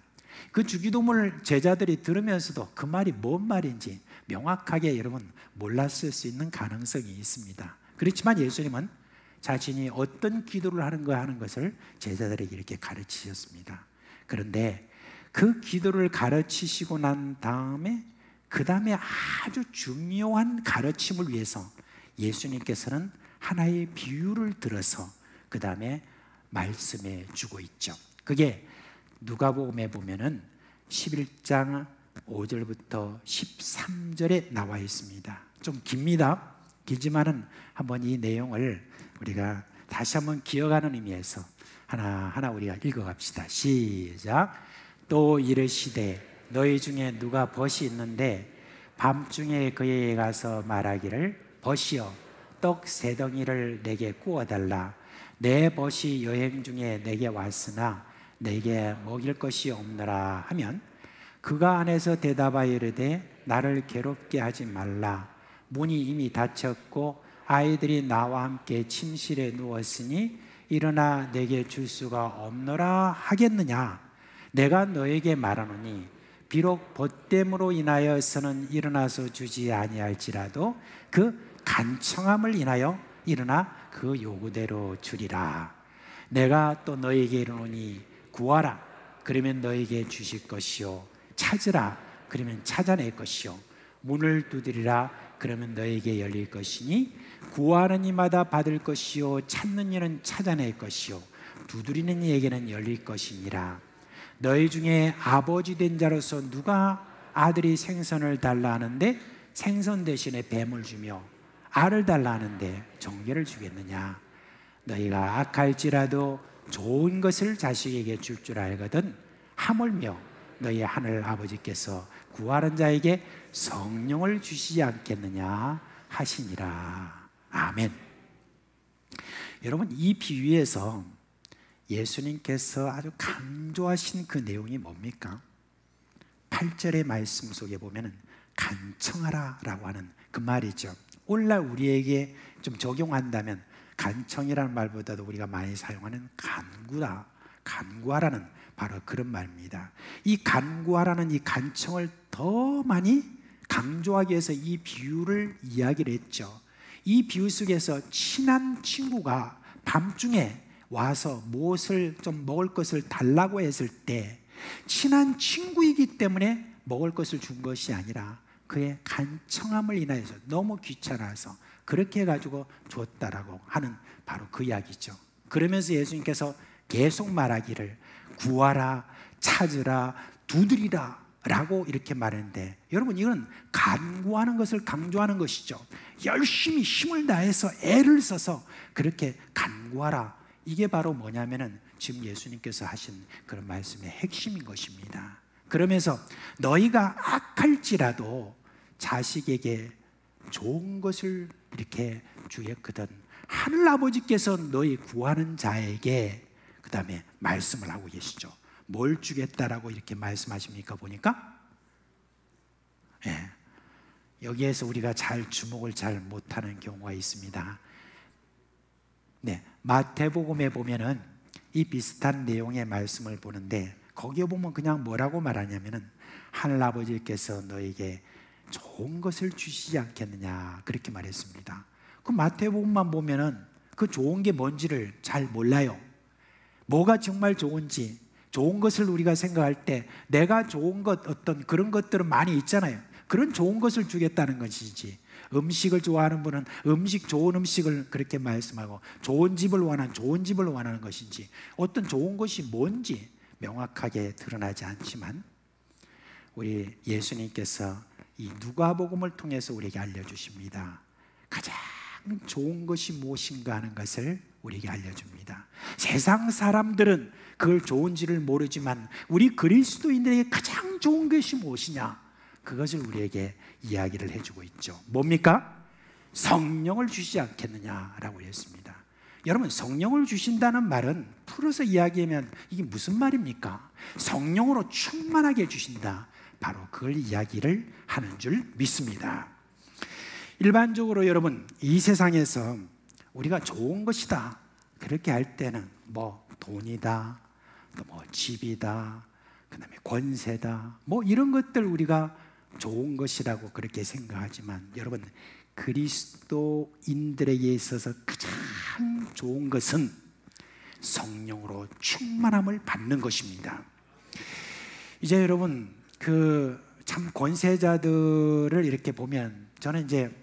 그 주기도문을 제자들이 들으면서도 그 말이 뭔 말인지 명확하게 여러분 몰랐을 수 있는 가능성이 있습니다. 그렇지만 예수님은 자신이 어떤 기도를 하는 것을 제자들에게 이렇게 가르치셨습니다. 그런데 그 기도를 가르치시고 난 다음에 그 다음에 아주 중요한 가르침을 위해서 예수님께서는 하나의 비유를 들어서 그 다음에 말씀해 주고 있죠. 그게 누가복음에 보면은 11장 5절부터 13절에 나와 있습니다. 좀 깁니다. 길지만은 한번 이 내용을 우리가 다시 한번 기억하는 의미에서 하나하나 우리가 읽어갑시다. 시작. 또 이르시되 너희 중에 누가 벗이 있는데 밤중에 그에게 가서 말하기를 벗이여 떡 세 덩이를 내게 구워달라. 내 벗이 여행 중에 내게 왔으나 내게 먹일 것이 없노라 하면 그가 안에서 대답하여 이르되 나를 괴롭게 하지 말라. 문이 이미 닫혔고 아이들이 나와 함께 침실에 누웠으니 일어나 내게 줄 수가 없노라 하겠느냐. 내가 너에게 말하노니 비록 벗됨으로 인하여서는 일어나서 주지 아니할지라도 그 간청함을 인하여 일어나 그 요구대로 주리라. 내가 또 너에게 이르노니 구하라 그러면 너에게 주실 것이요, 찾으라 그러면 찾아낼 것이요, 문을 두드리라 그러면 너에게 열릴 것이니 구하는 이마다 받을 것이요, 찾는 이는 찾아낼 것이요, 두드리는 이에게는 열릴 것이니라. 너희 중에 아버지 된 자로서 누가 아들이 생선을 달라 하는데 생선 대신에 뱀을 주며 알을 달라 하는데 정개를 주겠느냐. 너희가 악할지라도 좋은 것을 자식에게 줄 줄 알거든 하물며 너희 하늘 아버지께서 구하는 자에게 성령을 주시지 않겠느냐 하시니라. 아멘. 여러분, 이 비유에서 예수님께서 아주 강조하신 그 내용이 뭡니까? 8절의 말씀 속에 보면 간청하라 라고 하는 그 말이죠. 오늘날 우리에게 좀 적용한다면 간청이라는 말보다도 우리가 많이 사용하는 간구다, 간구하라는 바로 그런 말입니다. 이 간구하라는 이 간청을 더 많이 강조하기 위해서 이 비유를 이야기를 했죠. 이 비유 속에서 친한 친구가 밤중에 와서 무엇을 좀 먹을 것을 달라고 했을 때 친한 친구이기 때문에 먹을 것을 준 것이 아니라 그의 간청함을 인하여서 너무 귀찮아서 그렇게 해가지고 줬다라고 하는 바로 그 이야기죠. 그러면서 예수님께서 계속 말하기를 구하라, 찾으라, 두드리라 라고 이렇게 말했는데, 여러분, 이건 간구하는 것을 강조하는 것이죠. 열심히 힘을 다해서 애를 써서 그렇게 간구하라. 이게 바로 뭐냐면은 지금 예수님께서 하신 그런 말씀의 핵심인 것입니다. 그러면서 너희가 악할지라도 자식에게 좋은 것을 이렇게 주겠거든 하늘 아버지께서 너희 구하는 자에게 그 다음에 말씀을 하고 계시죠. 뭘 주겠다라고 이렇게 말씀하십니까? 보니까 여기에서 우리가 잘 주목을 잘 못하는 경우가 있습니다. 마태복음에 보면은 이 비슷한 내용의 말씀을 보는데 거기에 보면 그냥 뭐라고 말하냐면은 하늘아버지께서 너에게 좋은 것을 주시지 않겠느냐 그렇게 말했습니다. 그 마태복음만 보면은 그 좋은 게 뭔지를 잘 몰라요. 뭐가 정말 좋은지, 좋은 것을 우리가 생각할 때 내가 좋은 것 어떤 그런 것들은 많이 있잖아요. 그런 좋은 것을 주겠다는 것이지, 음식을 좋아하는 분은 좋은 음식을 그렇게 말씀하고 좋은 집을 원하는 것인지, 어떤 좋은 것이 뭔지 명확하게 드러나지 않지만 우리 예수님께서 이 누가복음을 통해서 우리에게 알려주십니다. 가장 좋은 것이 무엇인가 하는 것을 우리에게 알려줍니다. 세상 사람들은 그걸 좋은지를 모르지만 우리 그리스도인들에게 가장 좋은 것이 무엇이냐, 그것을 우리에게 이야기를 해주고 있죠. 뭡니까? 성령을 주시지 않겠느냐라고 했습니다. 여러분, 성령을 주신다는 말은 풀어서 이야기하면 이게 무슨 말입니까? 성령으로 충만하게 해주신다, 바로 그걸 이야기를 하는 줄 믿습니다. 일반적으로 여러분, 이 세상에서 우리가 좋은 것이다 그렇게 할 때는 뭐 돈이다, 또 뭐 집이다, 그 다음에 권세다, 뭐 이런 것들 우리가 좋은 것이라고 그렇게 생각하지만, 여러분, 그리스도인들에게 있어서 가장 좋은 것은 성령으로 충만함을 받는 것입니다. 이제 여러분, 그 참 권세자들을 이렇게 보면, 저는 이제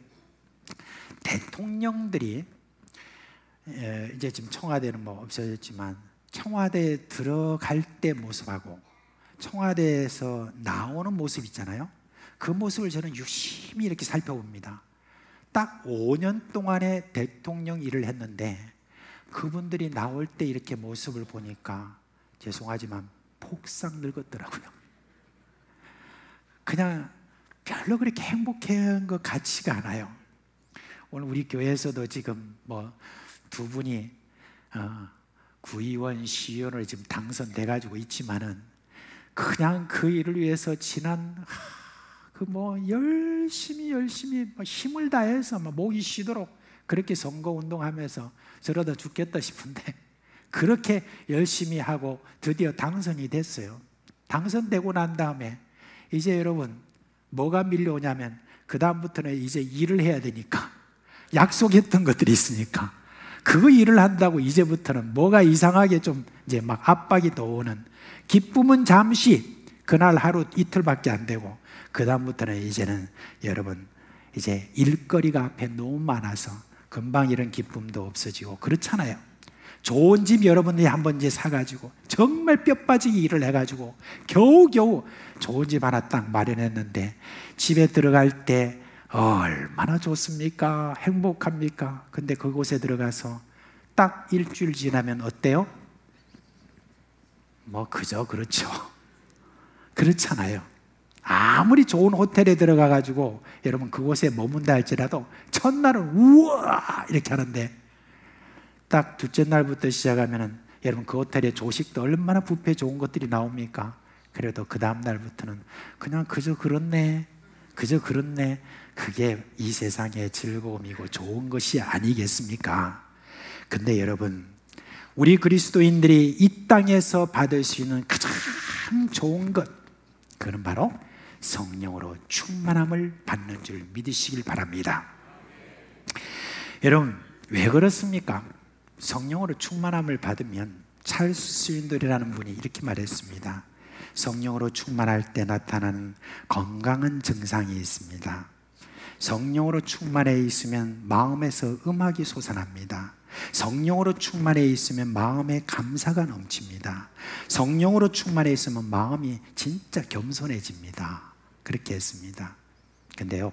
대통령들이 이제 지금 청와대는 뭐 없어졌지만 청와대에 들어갈 때 모습하고 청와대에서 나오는 모습 있잖아요. 그 모습을 저는 유심히 이렇게 살펴봅니다. 딱 5년 동안의 대통령 일을 했는데 그분들이 나올 때 이렇게 모습을 보니까 죄송하지만 폭삭 늙었더라고요. 그냥 별로 그렇게 행복한 것 같지가 않아요. 오늘 우리 교회에서도 지금 뭐 두 분이 구의원, 시의원을 지금 당선돼 가지고 있지만은 그냥 그 일을 위해서 지난 그 뭐 열심히 힘을 다해서 막 목이 쉬도록 그렇게 선거 운동하면서 저러다 죽겠다 싶은데 그렇게 열심히 하고 드디어 당선이 됐어요. 당선되고 난 다음에 이제 여러분 뭐가 밀려오냐면 그 다음부터는 이제 일을 해야 되니까, 약속했던 것들이 있으니까 그 일을 한다고 이제부터는 뭐가 이상하게 좀 이제 막 압박이 더 오는, 기쁨은 잠시 그날 하루 이틀밖에 안 되고 그 다음부터는 이제는 여러분 이제 일거리가 앞에 너무 많아서 금방 이런 기쁨도 없어지고 그렇잖아요. 좋은 집 여러분들이 한번 이제 사가지고 정말 뼈 빠지게 일을 해가지고 겨우겨우 좋은 집 하나 딱 마련했는데 집에 들어갈 때 얼마나 좋습니까? 행복합니까? 근데 그곳에 들어가서 딱 일주일 지나면 어때요? 뭐 그저 그렇죠. 그렇잖아요. 아무리 좋은 호텔에 들어가가지고 여러분 그곳에 머문다 할지라도 첫날은 우와 이렇게 하는데 딱 둘째 날부터 시작하면은 여러분 그 호텔에 조식도 얼마나 뷔페 좋은 것들이 나옵니까? 그래도 그 다음 날부터는 그냥 그저 그렇네. 그게 이 세상의 즐거움이고 좋은 것이 아니겠습니까? 근데 여러분, 우리 그리스도인들이 이 땅에서 받을 수 있는 가장 좋은 것, 그는 바로 성령으로 충만함을 받는 줄 믿으시길 바랍니다. 여러분, 왜 그렇습니까? 성령으로 충만함을 받으면, 찰스 스윈들이라는 분이 이렇게 말했습니다. 성령으로 충만할 때 나타나는 건강한 증상이 있습니다. 성령으로 충만해 있으면 마음에서 음악이 솟아납니다. 성령으로 충만해 있으면 마음에 감사가 넘칩니다. 성령으로 충만해 있으면 마음이 진짜 겸손해집니다. 그렇게 했습니다. 근데요,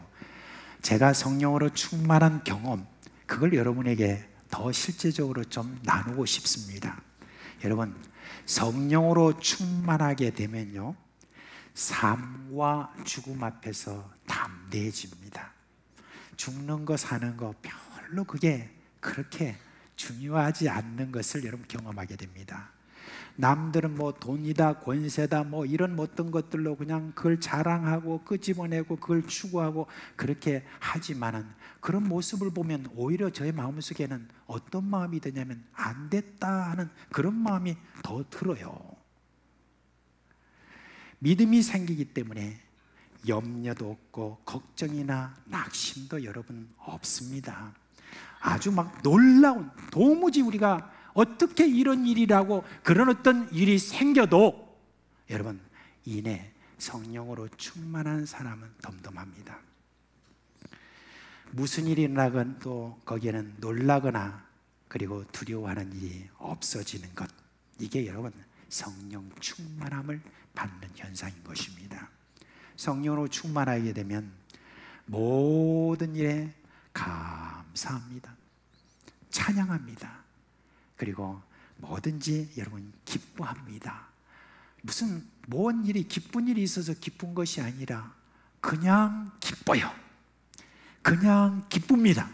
제가 성령으로 충만한 경험, 그걸 여러분에게 더 실제적으로 좀 나누고 싶습니다. 여러분, 성령으로 충만하게 되면요, 삶과 죽음 앞에서 담대해집니다. 죽는 거 사는 거 별로 그게 그렇게 중요하지 않는 것을 여러분 경험하게 됩니다. 남들은 뭐 돈이다, 권세다, 뭐 이런 어떤 것들로 그냥 그걸 자랑하고 끄집어내고 그걸 추구하고 그렇게 하지만은, 그런 모습을 보면 오히려 저의 마음속에는 어떤 마음이 드냐면 안 됐다 하는 그런 마음이 더 들어요. 믿음이 생기기 때문에 염려도 없고 걱정이나 낙심도 여러분 없습니다. 아주 막 놀라운, 도무지 우리가 어떻게 이런 일이라고 그런 어떤 일이 생겨도 여러분 이내 성령으로 충만한 사람은 덤덤합니다. 무슨 일이 일어나도 거기에는 놀라거나 그리고 두려워하는 일이 없어지는 것, 이게 여러분 성령 충만함을 받는 현상인 것입니다. 성령으로 충만하게 되면 모든 일에 감사합니다, 찬양합니다, 그리고 뭐든지 여러분 기뻐합니다. 무슨 뭔 일이 기쁜 일이 있어서 기쁜 것이 아니라 그냥 기뻐요. 그냥 기쁩니다.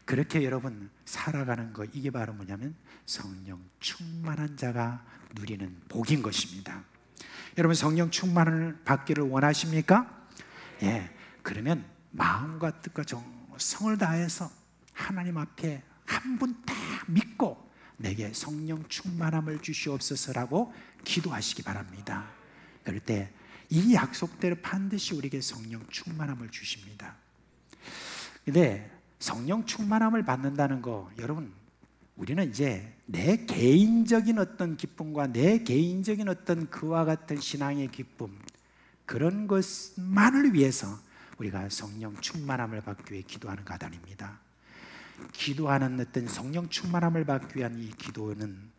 그렇게 여러분 살아가는 것, 이게 바로 뭐냐면 성령 충만한 자가 누리는 복인 것입니다. 여러분 성령 충만을 받기를 원하십니까? 예, 그러면 마음과 뜻과 정성을 다해서 하나님 앞에 한 분 딱 믿고 내게 성령 충만함을 주시옵소서라고 기도하시기 바랍니다. 그럴 때 이 약속대로 반드시 우리에게 성령 충만함을 주십니다. 근데 성령 충만함을 받는다는 거, 여러분 우리는 이제 내 개인적인 어떤 기쁨과 내 개인적인 어떤 그와 같은 신앙의 기쁨, 그런 것만을 위해서 우리가 성령 충만함을 받기 위해 기도하는 것 아닙니다. 기도하는 어떤 성령 충만함을 받기 위한 이 기도는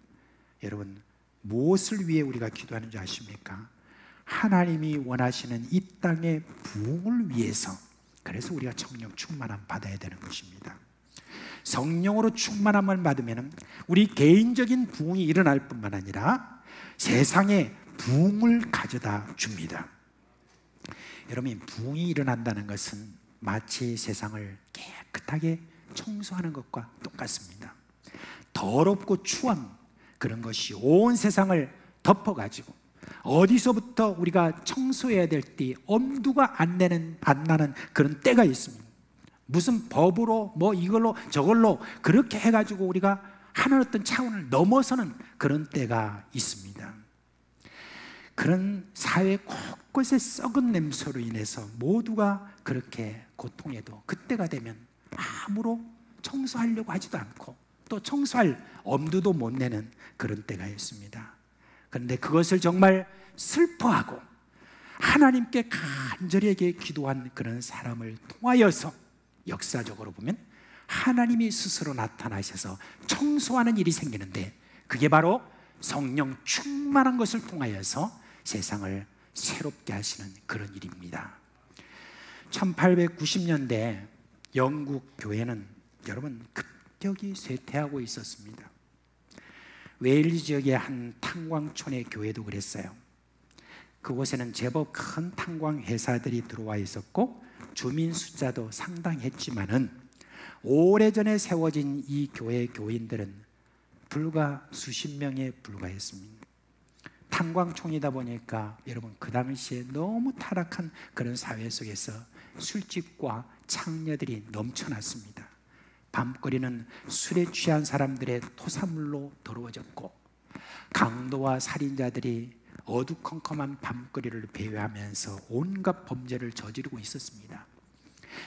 여러분 무엇을 위해 우리가 기도하는 줄 아십니까? 하나님이 원하시는 이 땅의 부흥을 위해서. 그래서 우리가 성령 충만함 받아야 되는 것입니다. 성령으로 충만함을 받으면 우리 개인적인 부흥이 일어날 뿐만 아니라 세상에 부흥을 가져다 줍니다. 여러분, 부흥이 일어난다는 것은 마치 세상을 깨끗하게 청소하는 것과 똑같습니다. 더럽고 추한 그런 것이 온 세상을 덮어가지고 어디서부터 우리가 청소해야 될 때 엄두가 안 나는 그런 때가 있습니다. 무슨 법으로 뭐 이걸로 저걸로 그렇게 해가지고 우리가 하는 어떤 차원을 넘어서는 그런 때가 있습니다. 그런 사회 곳곳에 썩은 냄새로 인해서 모두가 그렇게 고통해도 그때가 되면 아무로 청소하려고 하지도 않고 또 청소할 엄두도 못 내는 그런 때가 있습니다. 그런데 그것을 정말 슬퍼하고 하나님께 간절히 기도한 그런 사람을 통하여서 역사적으로 보면 하나님이 스스로 나타나셔서 청소하는 일이 생기는데, 그게 바로 성령 충만한 것을 통하여서 세상을 새롭게 하시는 그런 일입니다. 1890년대 영국 교회는 여러분 급격히 쇠퇴하고 있었습니다. 웨일즈 지역의 한 탄광촌의 교회도 그랬어요. 그곳에는 제법 큰 탄광 회사들이 들어와 있었고 주민 숫자도 상당했지만은 오래전에 세워진 이 교회 교인들은 불과 수십 명에 불과했습니다. 탄광촌이다 보니까 여러분 그 당시에 너무 타락한 그런 사회 속에서 술집과 창녀들이 넘쳐났습니다. 밤거리는 술에 취한 사람들의 토사물로 더러워졌고 강도와 살인자들이 어두컴컴한 밤거리를 배회하면서 온갖 범죄를 저지르고 있었습니다.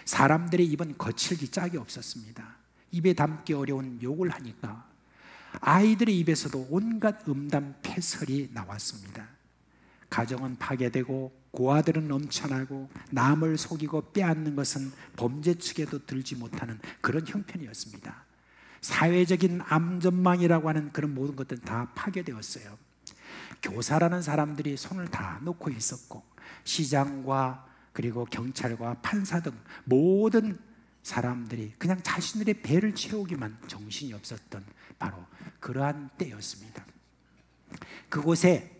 사람들의 입은 거칠기 짝이 없었습니다. 입에 담기 어려운 욕을 하니까 아이들의 입에서도 온갖 음담 패설이 나왔습니다. 가정은 파괴되고 고아들은 넘쳐나고 남을 속이고 빼앗는 것은 범죄 측에도 들지 못하는 그런 형편이었습니다. 사회적인 안전망이라고 하는 그런 모든 것들은 다 파괴되었어요. 교사라는 사람들이 손을 다 놓고 있었고 시장과 그리고 경찰과 판사 등 모든 사람들이 그냥 자신들의 배를 채우기만 정신이 없었던 바로 그러한 때였습니다. 그곳에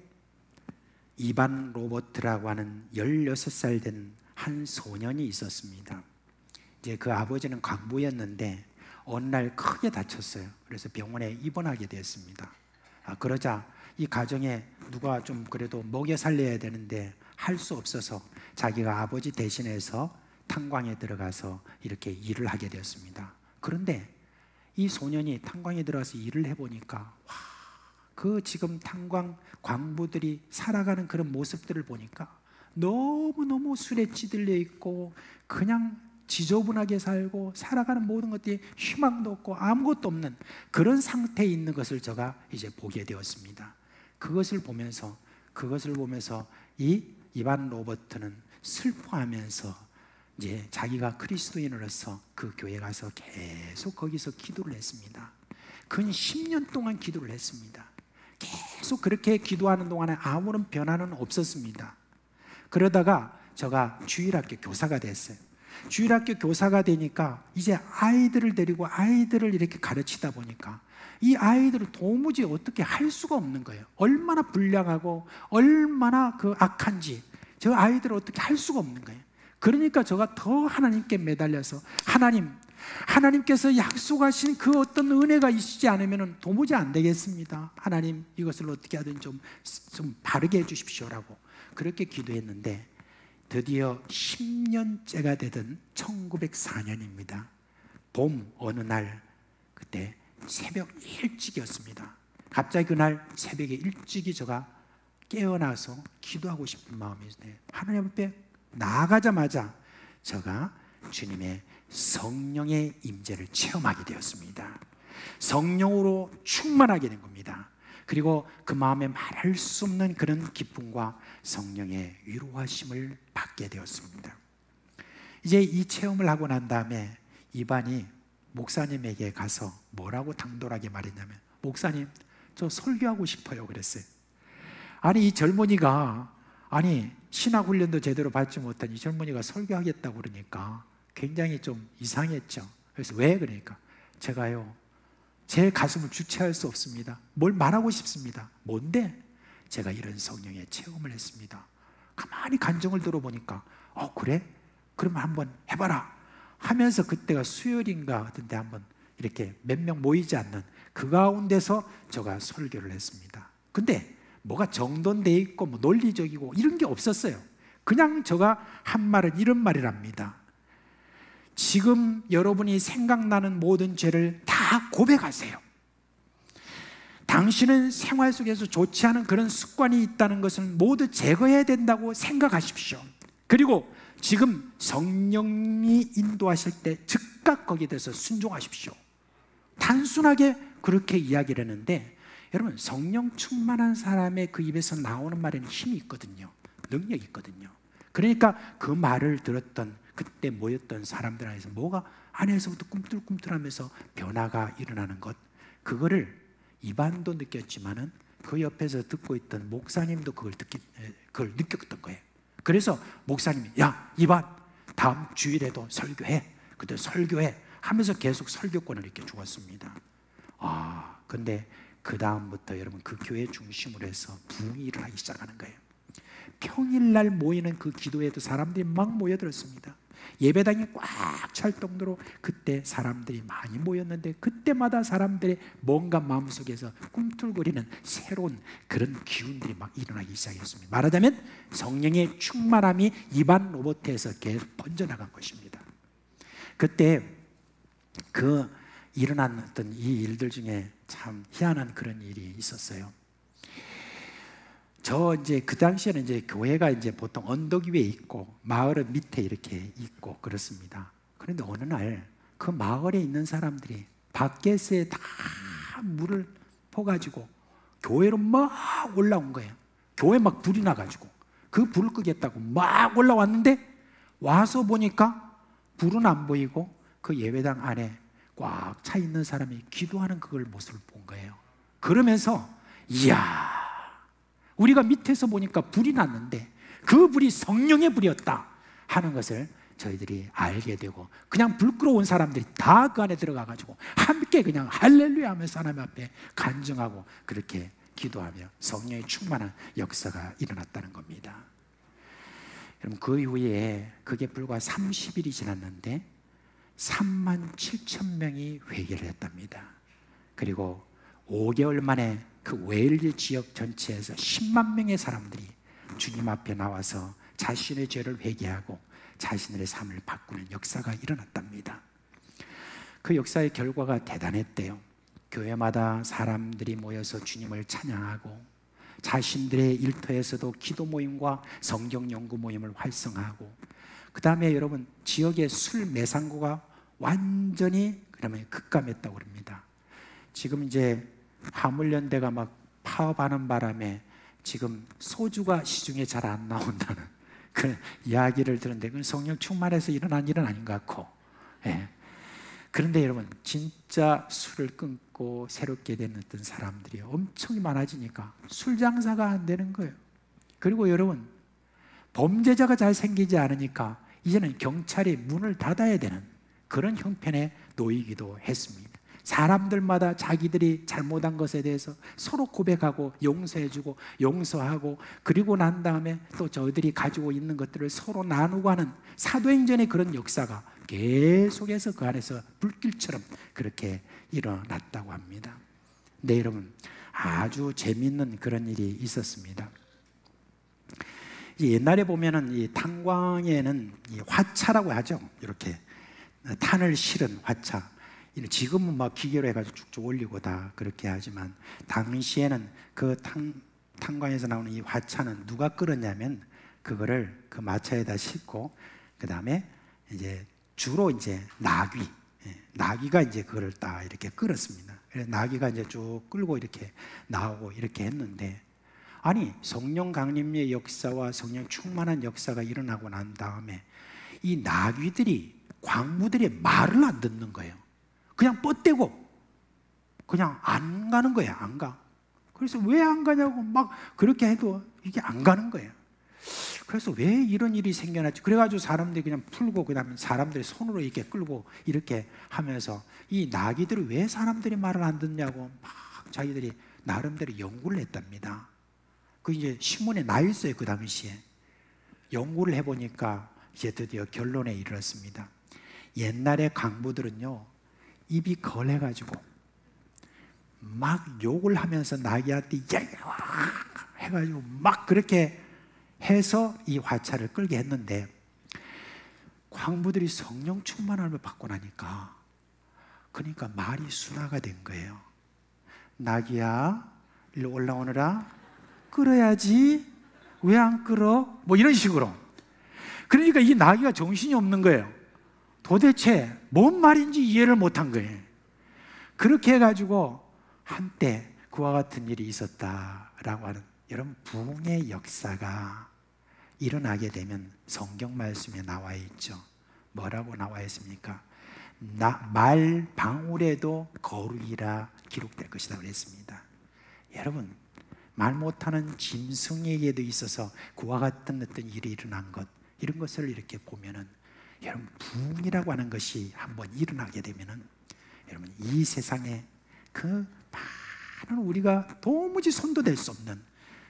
이반 로버트라고 하는 16살 된 한 소년이 있었습니다. 이제 그 아버지는 간부였는데 어느 날 크게 다쳤어요. 그래서 병원에 입원하게 됐습니다. 그러자 이 가정에 누가 좀 그래도 먹여 살려야 되는데 할 수 없어서 자기가 아버지 대신해서 탄광에 들어가서 이렇게 일을 하게 되었습니다. 그런데 이 소년이 탄광에 들어가서 일을 해보니까 그 지금 탄광 광부들이 살아가는 그런 모습들을 보니까 너무너무 술에 찌들려 있고 그냥 지저분하게 살고 살아가는 모든 것들이 희망도 없고 아무것도 없는 그런 상태에 있는 것을 제가 이제 보게 되었습니다. 그것을 보면서 이 이반 로버트는 슬퍼하면서 이제 자기가 그리스도인으로서 그 교회 가서 계속 거기서 기도를 했습니다. 근 10년 동안 기도를 했습니다. 계속 그렇게 기도하는 동안에 아무런 변화는 없었습니다. 그러다가 제가 주일학교 교사가 됐어요. 주일학교 교사가 되니까 이제 아이들을 데리고 아이들을 이렇게 가르치다 보니까 이 아이들을 도무지 어떻게 할 수가 없는 거예요. 얼마나 불량하고 얼마나 그 악한지 저 아이들을 어떻게 할 수가 없는 거예요. 그러니까 제가 더 하나님께 매달려서 하나님께서 약속하신 그 어떤 은혜가 있지 않으면 도무지 안 되겠습니다. 하나님 이것을 어떻게 하든 좀 바르게 해주십시오라고 그렇게 기도했는데 드디어 10년째가 되던 1904년입니다. 봄 어느 날 그때 새벽 일찍이었습니다. 갑자기 그날 새벽에 일찍이 제가 깨어나서 기도하고 싶은 마음이 하나님 앞에 나아가자마자 제가 주님의 성령의 임재를 체험하게 되었습니다. 성령으로 충만하게 된 겁니다. 그리고 그 마음에 말할 수 없는 그런 기쁨과 성령의 위로하심을 받게 되었습니다. 이제 이 체험을 하고 난 다음에 이반이 목사님에게 가서 뭐라고 당돌하게 말했냐면 목사님 저 설교하고 싶어요 그랬어요. 아니 이 젊은이가 신학 훈련도 제대로 받지 못한 이 젊은이가 설교하겠다고 그러니까 굉장히 좀 이상했죠. 그래서 왜 그러니까 제가요 제 가슴을 주체할 수 없습니다. 뭘 말하고 싶습니다. 뭔데? 제가 이런 성령의 체험을 했습니다. 가만히 간증을 들어보니까 그래? 그러면 한번 해봐라 하면서 그때가 수요일인가 하던데 한번 이렇게 몇 명 모이지 않는 그 가운데서 제가 설교를 했습니다. 근데 뭐가 정돈돼 있고 뭐 논리적이고 이런 게 없었어요. 그냥 제가 한 말은 이런 말이랍니다. 지금 여러분이 생각나는 모든 죄를 다 고백하세요. 당신은 생활 속에서 좋지 않은 그런 습관이 있다는 것을 모두 제거해야 된다고 생각하십시오. 그리고 지금 성령이 인도하실 때 즉각 거기에 대해서 순종하십시오. 단순하게 그렇게 이야기를 했는데 여러분 성령 충만한 사람의 그 입에서 나오는 말에는 힘이 있거든요. 능력이 있거든요. 그러니까 그 말을 들었던 그때 모였던 사람들 안에서 뭐가 안에서부터 꿈틀꿈틀하면서 변화가 일어나는 것 그거를 이반도 느꼈지만은 그 옆에서 듣고 있던 목사님도 그걸 느꼈던 거예요. 그래서 목사님이 야 이반 다음 주일에도 설교해 그때 설교해 하면서 계속 설교권을 이렇게 주었습니다. 근데 그 다음부터 여러분 그 교회 중심으로 해서 부흥이 일어나기 시작하는 거예요. 평일날 모이는 그 기도에도 사람들이 막 모여들었습니다. 예배당이 꽉 찰 정도로 그때 사람들이 많이 모였는데 그때마다 사람들의 뭔가 마음속에서 꿈틀거리는 새로운 그런 기운들이 막 일어나기 시작했습니다. 말하자면 성령의 충만함이 이반 로버트에서 계속 번져나간 것입니다. 그때 그 일어난 어떤 이 일들 중에 참 희한한 그런 일이 있었어요. 이제 그 당시에는 이제 교회가 이제 보통 언덕 위에 있고 마을은 밑에 이렇게 있고 그렇습니다. 그런데 어느 날 그 마을에 있는 사람들이 밖에서 다 물을 퍼가지고 교회로 막 올라온 거예요. 교회 막 불이 나가지고 그 불을 끄겠다고 막 올라왔는데 와서 보니까 불은 안 보이고 그 예배당 안에 꽉 차 있는 사람이 기도하는 그걸 모습을 본 거예요. 그러면서 이야 우리가 밑에서 보니까 불이 났는데 그 불이 성령의 불이었다 하는 것을 저희들이 알게 되고 그냥 불 끌어온 사람들이 다 그 안에 들어가가지고 함께 그냥 할렐루야 하면서 하나님 앞에 간증하고 그렇게 기도하며 성령의 충만한 역사가 일어났다는 겁니다. 여러분 그 이후에 그게 불과 30일이 지났는데 37,000명이 회개를 했답니다. 그리고 5개월 만에 그 웨일즈 지역 전체에서 10만 명의 사람들이 주님 앞에 나와서 자신의 죄를 회개하고 자신의 삶을 바꾸는 역사가 일어났답니다. 그 역사의 결과가 대단했대요. 교회마다 사람들이 모여서 주님을 찬양하고 자신들의 일터에서도 기도 모임과 성경 연구 모임을 활성화하고, 그 다음에 여러분 지역의 술 매상고가 완전히 그러면 급감했다고 그럽니다. 지금 이제 화물연대가 막 파업하는 바람에 지금 소주가 시중에 잘 안 나온다는 그런 이야기를 들었는데, 그건 성령 충만해서 일어난 일은 아닌 것 같고, 예. 그런데 여러분 진짜 술을 끊고 새롭게 된 어떤 사람들이 엄청 많아지니까 술 장사가 안 되는 거예요. 그리고 여러분 범죄자가 잘 생기지 않으니까 이제는 경찰이 문을 닫아야 되는 그런 형편에 놓이기도 했습니다. 사람들마다 자기들이 잘못한 것에 대해서 서로 고백하고 용서해주고 용서하고, 그리고 난 다음에 또 저들이 가지고 있는 것들을 서로 나누고 하는 사도행전의 그런 역사가 계속해서 그 안에서 불길처럼 그렇게 일어났다고 합니다. 네, 여러분 아주 재미있는 그런 일이 있었습니다. 옛날에 보면은 이 탄광에는 이 화차라고 하죠. 이렇게 탄을 실은 화차. 지금은 막 기계로 해가지고 쭉쭉 올리고 다 그렇게 하지만, 당시에는 그 탄광에서 나오는 이 화차는 누가 끌었냐면 그거를 그 마차에다 싣고, 그 다음에 이제 주로 이제 나귀가 이제 그거를 딱 이렇게 끌었습니다. 그래서 나귀가 이제 쭉 끌고 이렇게 나오고 이렇게 했는데, 아니 성령 강림의 역사와 성령 충만한 역사가 일어나고 난 다음에 이 나귀들이, 광부들이 말을 안 듣는 거예요. 그냥 뻗대고 그냥 안 가는 거예요. 안 가. 그래서 왜 안 가냐고 막 그렇게 해도 이게 안 가는 거예요. 그래서 왜 이런 일이 생겨났지? 그래가지고 사람들이 그냥 풀고, 그 다음에 사람들이 손으로 이렇게 끌고 이렇게 하면서 이 나귀들이 왜 사람들이 말을 안 듣냐고 막 자기들이 나름대로 연구를 했답니다. 그 이제 신문에 나 있어요. 그 당시에 연구를 해보니까 이제 드디어 결론에 이르렀습니다. 옛날에 강부들은요 입이 걸해가지고 막 욕을 하면서 나귀한테 야 해가지고 막 그렇게 해서 이 화차를 끌게 했는데, 광부들이 성령 충만함을 받고 나니까 그러니까 말이 순화가 된 거예요. 나귀야 일로 올라오너라, 끌어야지 왜 안 끌어? 뭐 이런 식으로. 그러니까 이 나귀가 정신이 없는 거예요. 도대체 뭔 말인지 이해를 못한 거예요. 그렇게 해가지고 한때 그와 같은 일이 있었다라고 하는, 여러분 부흥의 역사가 일어나게 되면 성경 말씀에 나와 있죠. 뭐라고 나와 있습니까? 말 방울에도 거루이라 기록될 것이다 그랬습니다. 여러분 말 못하는 짐승에게도 있어서 그와 같은 어떤 일이 일어난 것, 이런 것을 이렇게 보면은 여러분 부흥이라고 하는 것이 한번 일어나게 되면은 여러분 이 세상에 그 많은 우리가 도무지 손도 댈 수 없는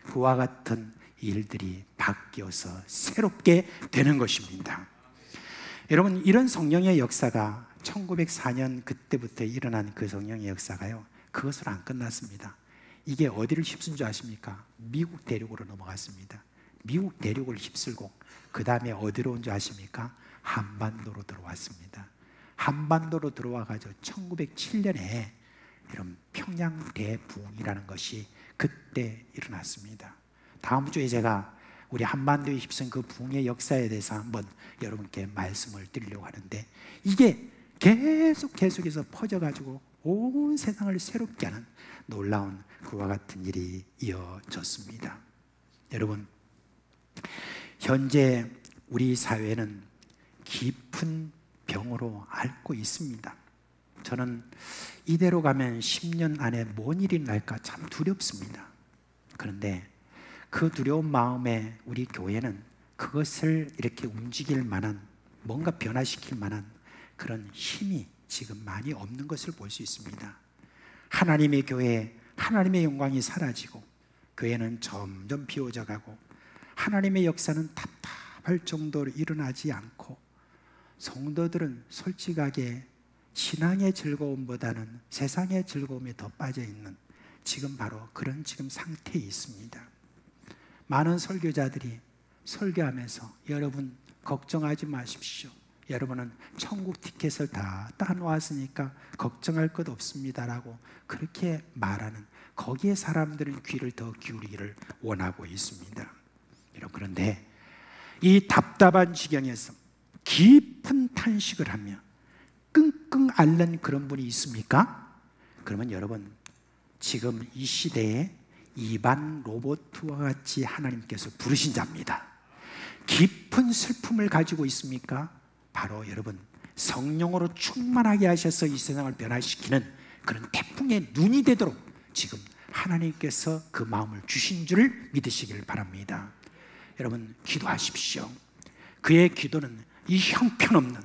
그와 같은 일들이 바뀌어서 새롭게 되는 것입니다. 여러분 이런 성령의 역사가 1904년 그때부터 일어난 그 성령의 역사가요, 그것으로 안 끝났습니다. 이게 어디를 휩쓴 줄 아십니까? 미국 대륙으로 넘어갔습니다. 미국 대륙을 휩쓸고 그 다음에 어디로 온 줄 아십니까? 한반도로 들어왔습니다. 한반도로 들어와가지고 1907년에 이런 평양 대부흥이라는 것이 그때 일어났습니다. 다음 주에 제가 우리 한반도에 휩쓴 그 부흥의 역사에 대해서 한번 여러분께 말씀을 드리려고 하는데, 이게 계속해서 퍼져가지고 온 세상을 새롭게 하는 놀라운 그와 같은 일이 이어졌습니다. 여러분 현재 우리 사회는 깊은 병으로 앓고 있습니다. 저는 이대로 가면 10년 안에 뭔 일이 날까 참 두렵습니다. 그런데 그 두려운 마음에 우리 교회는 그것을 이렇게 움직일 만한, 뭔가 변화시킬 만한 그런 힘이 지금 많이 없는 것을 볼 수 있습니다. 하나님의 교회에 하나님의 영광이 사라지고 교회는 점점 비워져 가고 하나님의 역사는 답답할 정도로 일어나지 않고, 성도들은 솔직하게 신앙의 즐거움보다는 세상의 즐거움에 더 빠져 있는 지금 바로 그런 지금 상태에 있습니다. 많은 설교자들이 설교하면서 여러분 걱정하지 마십시오. 여러분은 천국 티켓을 다 따놓았으니까 걱정할 것 없습니다라고 그렇게 말하는, 거기에 사람들은 귀를 더 기울이기를 원하고 있습니다. 여러분, 그런데 이 답답한 지경에서 깊은 탄식을 하며 끙끙 앓는 그런 분이 있습니까? 그러면 여러분, 지금 이 시대에 이반 로봇과 같이 하나님께서 부르신 자입니다. 깊은 슬픔을 가지고 있습니까? 바로 여러분, 성령으로 충만하게 하셔서 이 세상을 변화시키는 그런 태풍의 눈이 되도록 지금 하나님께서 그 마음을 주신 줄을 믿으시길 바랍니다. 여러분, 기도하십시오. 그의 기도는 이 형편없는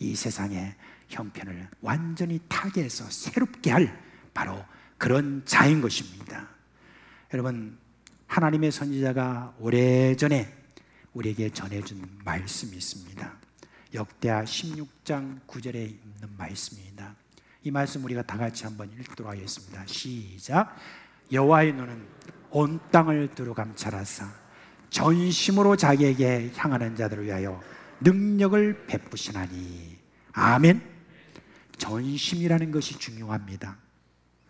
이 세상의 형편을 완전히 타개해서 새롭게 할 바로 그런 자인 것입니다. 여러분, 하나님의 선지자가 오래전에 우리에게 전해준 말씀이 있습니다. 역대하 16장 9절에 있는 말씀입니다. 이 말씀 우리가 다 같이 한번 읽도록 하겠습니다. 시작. 여호와의 눈은 온 땅을 두루 감찰하사 전심으로 자기에게 향하는 자들을 위하여 능력을 베푸시나니. 아멘. 전심이라는 것이 중요합니다.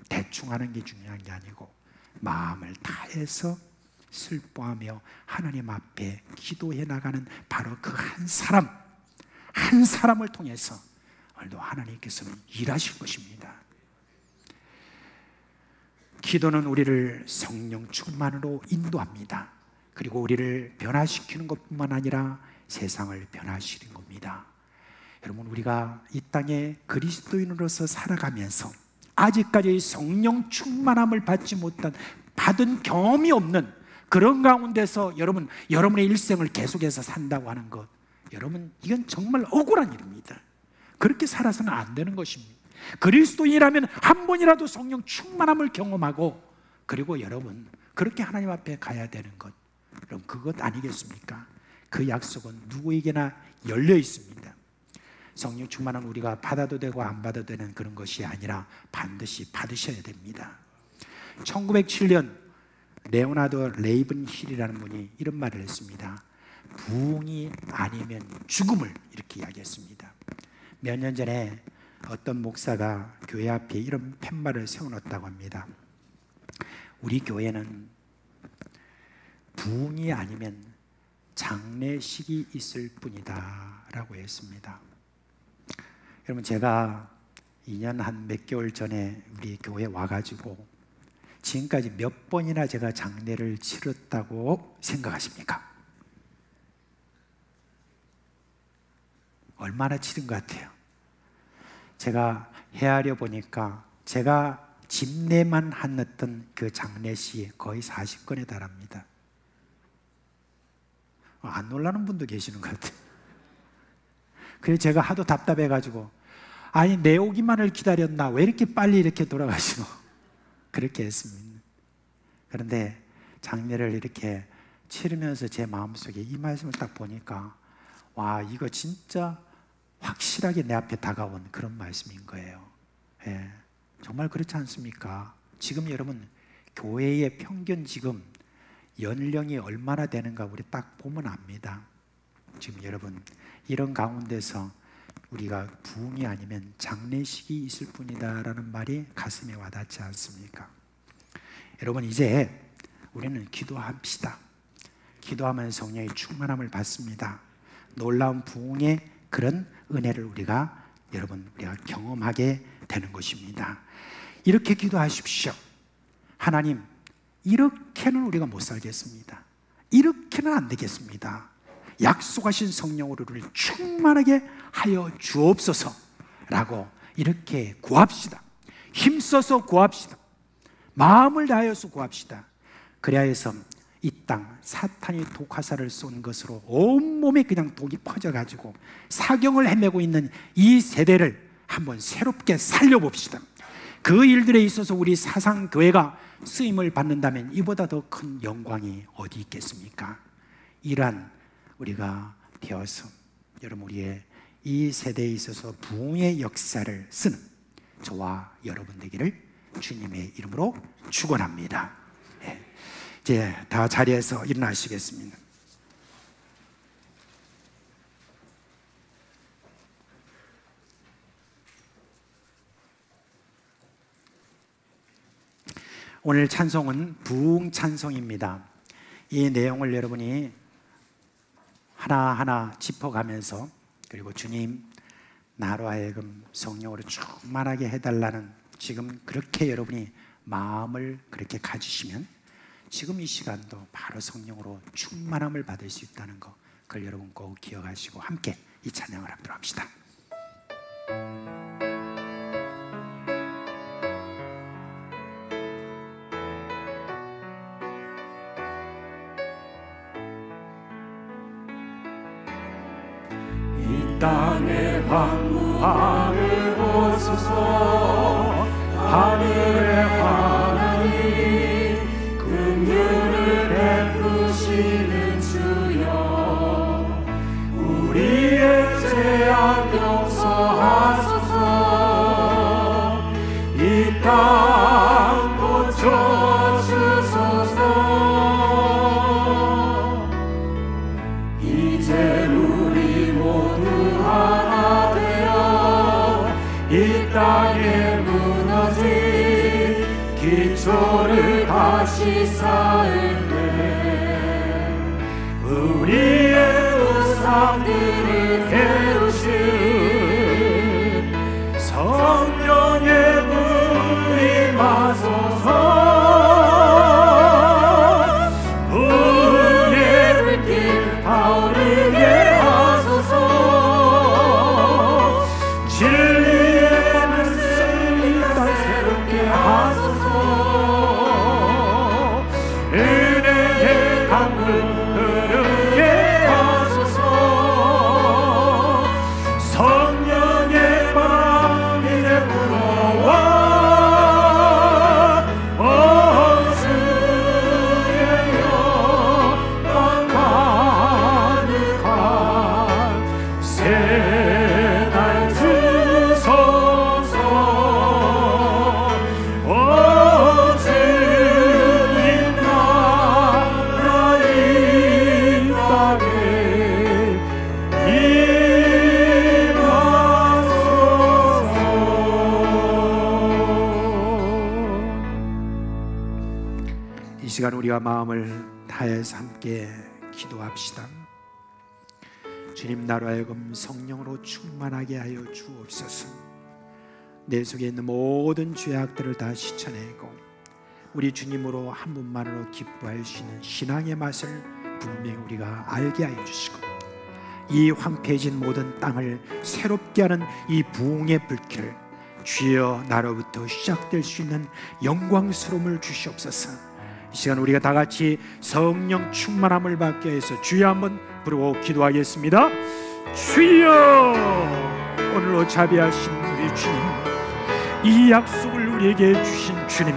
대충 하는 게 중요한 게 아니고 마음을 다해서 슬퍼하며 하나님 앞에 기도해 나가는 바로 그 한 사람을 통해서 오늘도 하나님께서는 일하실 것입니다. 기도는 우리를 성령 충만으로 인도합니다. 그리고 우리를 변화시키는 것뿐만 아니라 세상을 변화시키는 겁니다. 여러분, 우리가 이 땅에 그리스도인으로서 살아가면서 아직까지 성령 충만함을 받은 경험이 없는 그런 가운데서 여러분의 일생을 계속해서 산다고 하는 것, 여러분, 이건 정말 억울한 일입니다. 그렇게 살아서는 안 되는 것입니다. 그리스도인이라면 한 번이라도 성령 충만함을 경험하고, 그리고 여러분, 그렇게 하나님 앞에 가야 되는 것, 여러분, 그것 아니겠습니까? 그 약속은 누구에게나 열려 있습니다. 성령 충만함 우리가 받아도 되고 안 받아도 되는 그런 것이 아니라 반드시 받으셔야 됩니다. 1907년 레오나르도 레이븐힐이라는 분이 이런 말을 했습니다. 부흥이 아니면 죽음을, 이렇게 이야기했습니다. 몇 년 전에 어떤 목사가 교회 앞에 이런 팻말을 세워놓았다고 합니다. 우리 교회는 부흥이 아니면 장례식이 있을 뿐이다 라고 했습니다. 여러분, 제가 2년 한 몇 개월 전에 우리 교회에 와가지고 지금까지 몇 번이나 제가 장례를 치렀다고 생각하십니까? 얼마나 치른 것 같아요? 제가 헤아려 보니까 제가 집례만 했던 그 장례식이 거의 40건에 달합니다. 안 놀라는 분도 계시는 것 같아요. 그래서 제가 하도 답답해가지고, 아니 내 오기만을 기다렸나, 왜 이렇게 빨리 이렇게 돌아가시노, 그렇게 했습니다. 그런데 장례를 이렇게 치르면서 제 마음속에 이 말씀을 딱 보니까, 와, 이거 진짜 확실하게 내 앞에 다가온 그런 말씀인 거예요. 예, 정말 그렇지 않습니까? 지금 여러분, 교회의 평균 지금 연령이 얼마나 되는가 우리 딱 보면 압니다. 지금 여러분, 이런 가운데서 우리가 부흥이 아니면 장례식이 있을 뿐이다 라는 말이 가슴에 와닿지 않습니까? 여러분, 이제 우리는 기도합시다. 기도하면 성령의 충만함을 받습니다. 놀라운 부흥의 그런 은혜를 우리가 경험하게 되는 것입니다. 이렇게 기도하십시오. 하나님, 이렇게는 우리가 못 살겠습니다. 이렇게는 안 되겠습니다. 약속하신 성령으로 우리를 충만하게 하여 주옵소서 라고 이렇게 구합시다. 힘써서 구합시다. 마음을 다하여서 구합시다. 그래야 해서 이 땅 사탄이 독화살을 쏜 것으로 온몸에 그냥 독이 퍼져가지고 사경을 헤매고 있는 이 세대를 한번 새롭게 살려봅시다. 그 일들에 있어서 우리 사상교회가 쓰임을 받는다면 이보다 더 큰 영광이 어디 있겠습니까? 이러한 우리가 되어서 여러분, 우리의 이 세대에 있어서 부흥의 역사를 쓰는 저와 여러분 되기를 주님의 이름으로 축원합니다. 예. 이제 다 자리에서 일어나시겠습니다. 오늘 찬송은 부흥 찬송입니다. 이 내용을 여러분이 하나하나 짚어가면서, 그리고 주님 나로 하여금 성령으로 충만하게 해달라는, 지금 그렇게 여러분이 마음을 그렇게 가지시면 지금 이 시간도 바로 성령으로 충만함을 받을 수 있다는 거, 그걸 여러분 꼭 기억하시고 함께 이 찬양을 하도록 합시다. 이 땅에 황무하늘 오소서. 하늘의 하나님 긍휼을 베푸시는 주여, 우리의 죄악 용서하소서. 이 땅 고쳐주소서. 이제 우리 모두 하나 되어 이 땅에 무너진 기초를 다시 쌓을 때, 우리의 우상들을 깨우신 성령의 불이 임하소서. 불의 불길 타오르게 하소서. 진리의 말씀을 새롭게 하소서. 은혜의 강물 흐르게 하소서. 성령의 바람 이제 불어와. 오 주의 영광 가득한 새날 주소서. 오 주님 나라 이 땅에 임하소서. 이 시간 우리가 마음을 다해서 함께 기도합시다. 주님, 나로 하여금 성령으로 충만하게 하여 주옵소서. 내 속에 있는 모든 죄악들을 다 씻어내고 우리 주님으로 한 분만으로 기뻐할 수 있는 신앙의 맛을 분명히 우리가 알게 하여 주시고, 이 황폐해진 모든 땅을 새롭게 하는 이 부흥의 불길을 주여 나로부터 시작될 수 있는 영광스러움을 주시옵소서. 이 시간 우리가 다 같이 성령 충만함을 받게 해서 주여 한번 부르고 기도하겠습니다. 주여, 오늘로 자비하신 우리 주님, 이 약속을 우리에게 주신 주님,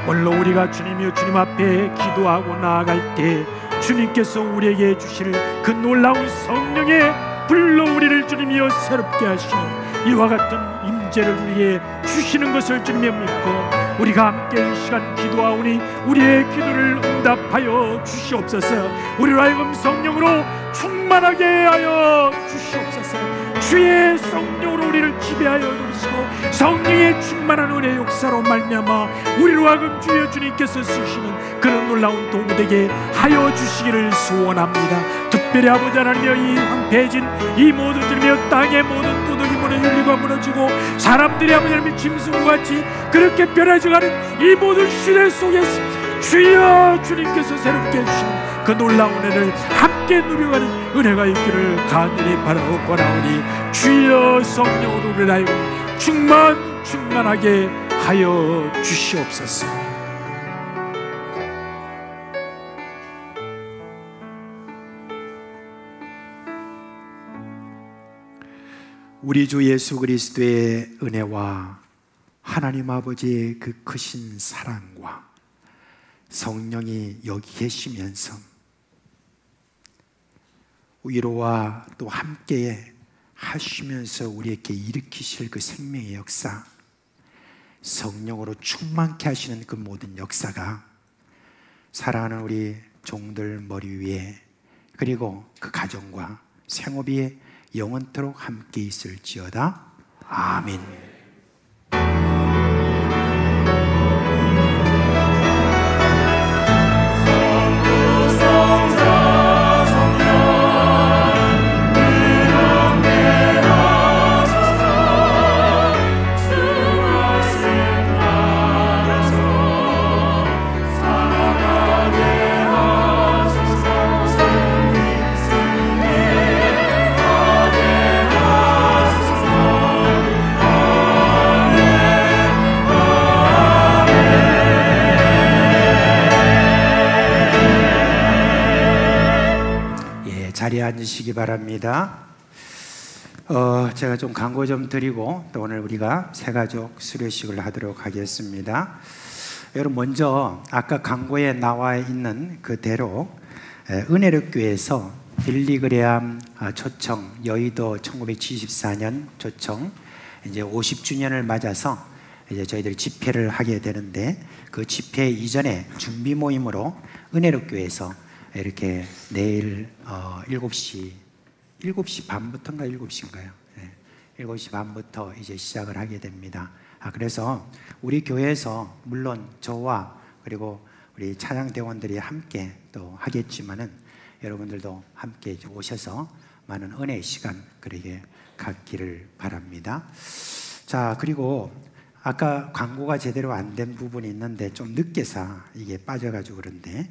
오늘로 우리가 주님이여 주님 앞에 기도하고 나아갈 때 주님께서 우리에게 주실 그 놀라운 성령의 불로 우리를 주님이여 새롭게 하시는 이와 같은 임재를 우리에게 주시는 것을 주님의 믿고 우리가 함께 이 시간 기도하오니 우리의 기도를 응답하여 주시옵소서. 우리로 하여금 성령으로 충만하게 하여 주시옵소서. 주의 성령으로 우리를 지배하여 누리시고 성령의 충만한 은혜의 역사로 말미암아 우리로 하여금 주여 주님께서 쓰시는 그런 놀라운 도구 되게 하여 주시기를 소원합니다. 특별히 아버지 하나님여, 이 황폐해진 이 모든 주님이여 땅의 모든 도덕이 무너지고 무너지고 사람들이 아버지 하나님의 짐승같이 그렇게 변해져가는 이 모든 시대 속에서 주여 주님께서 새롭게 해주시는 그 놀라운 은혜를 함께 누려가는 은혜가 있기를 간절히 바라고 권하오니 주여 성령으로 우리를 하여금 충만하게 하여 주시옵소서. 우리 주 예수 그리스도의 은혜와 하나님 아버지의 그 크신 사랑과 성령이 여기 계시면서 위로와 또 함께 하시면서 우리에게 일으키실 그 생명의 역사, 성령으로 충만케 하시는 그 모든 역사가 사랑하는 우리 종들 머리 위에, 그리고 그 가정과 생업이 영원토록 함께 있을지어다. 아멘. 자리에 앉으시기 바랍니다. 제가 좀 광고 좀 드리고 또 오늘 우리가 새가족 수료식을 하도록 하겠습니다. 여러분 먼저 아까 광고에 나와 있는 그대로 은혜력교회에서 빌리그레암 초청 여의도 1974년 초청 이제 50주년을 맞아서 이제 저희들 집회를 하게 되는데 그 집회 이전에 준비 모임으로 은혜력교회에서 이렇게 내일 7시 반부터인가 7시인가요? 네, 7시 반부터 이제 시작을 하게 됩니다. 그래서 우리 교회에서 물론 저와 그리고 우리 찬양대원들이 함께 또 하겠지만은 여러분들도 함께 오셔서 많은 은혜의 시간 그렇게 갖기를 바랍니다. 자, 그리고 아까 광고가 제대로 안 된 부분이 있는데 좀 늦게서 이게 빠져가지고 그런데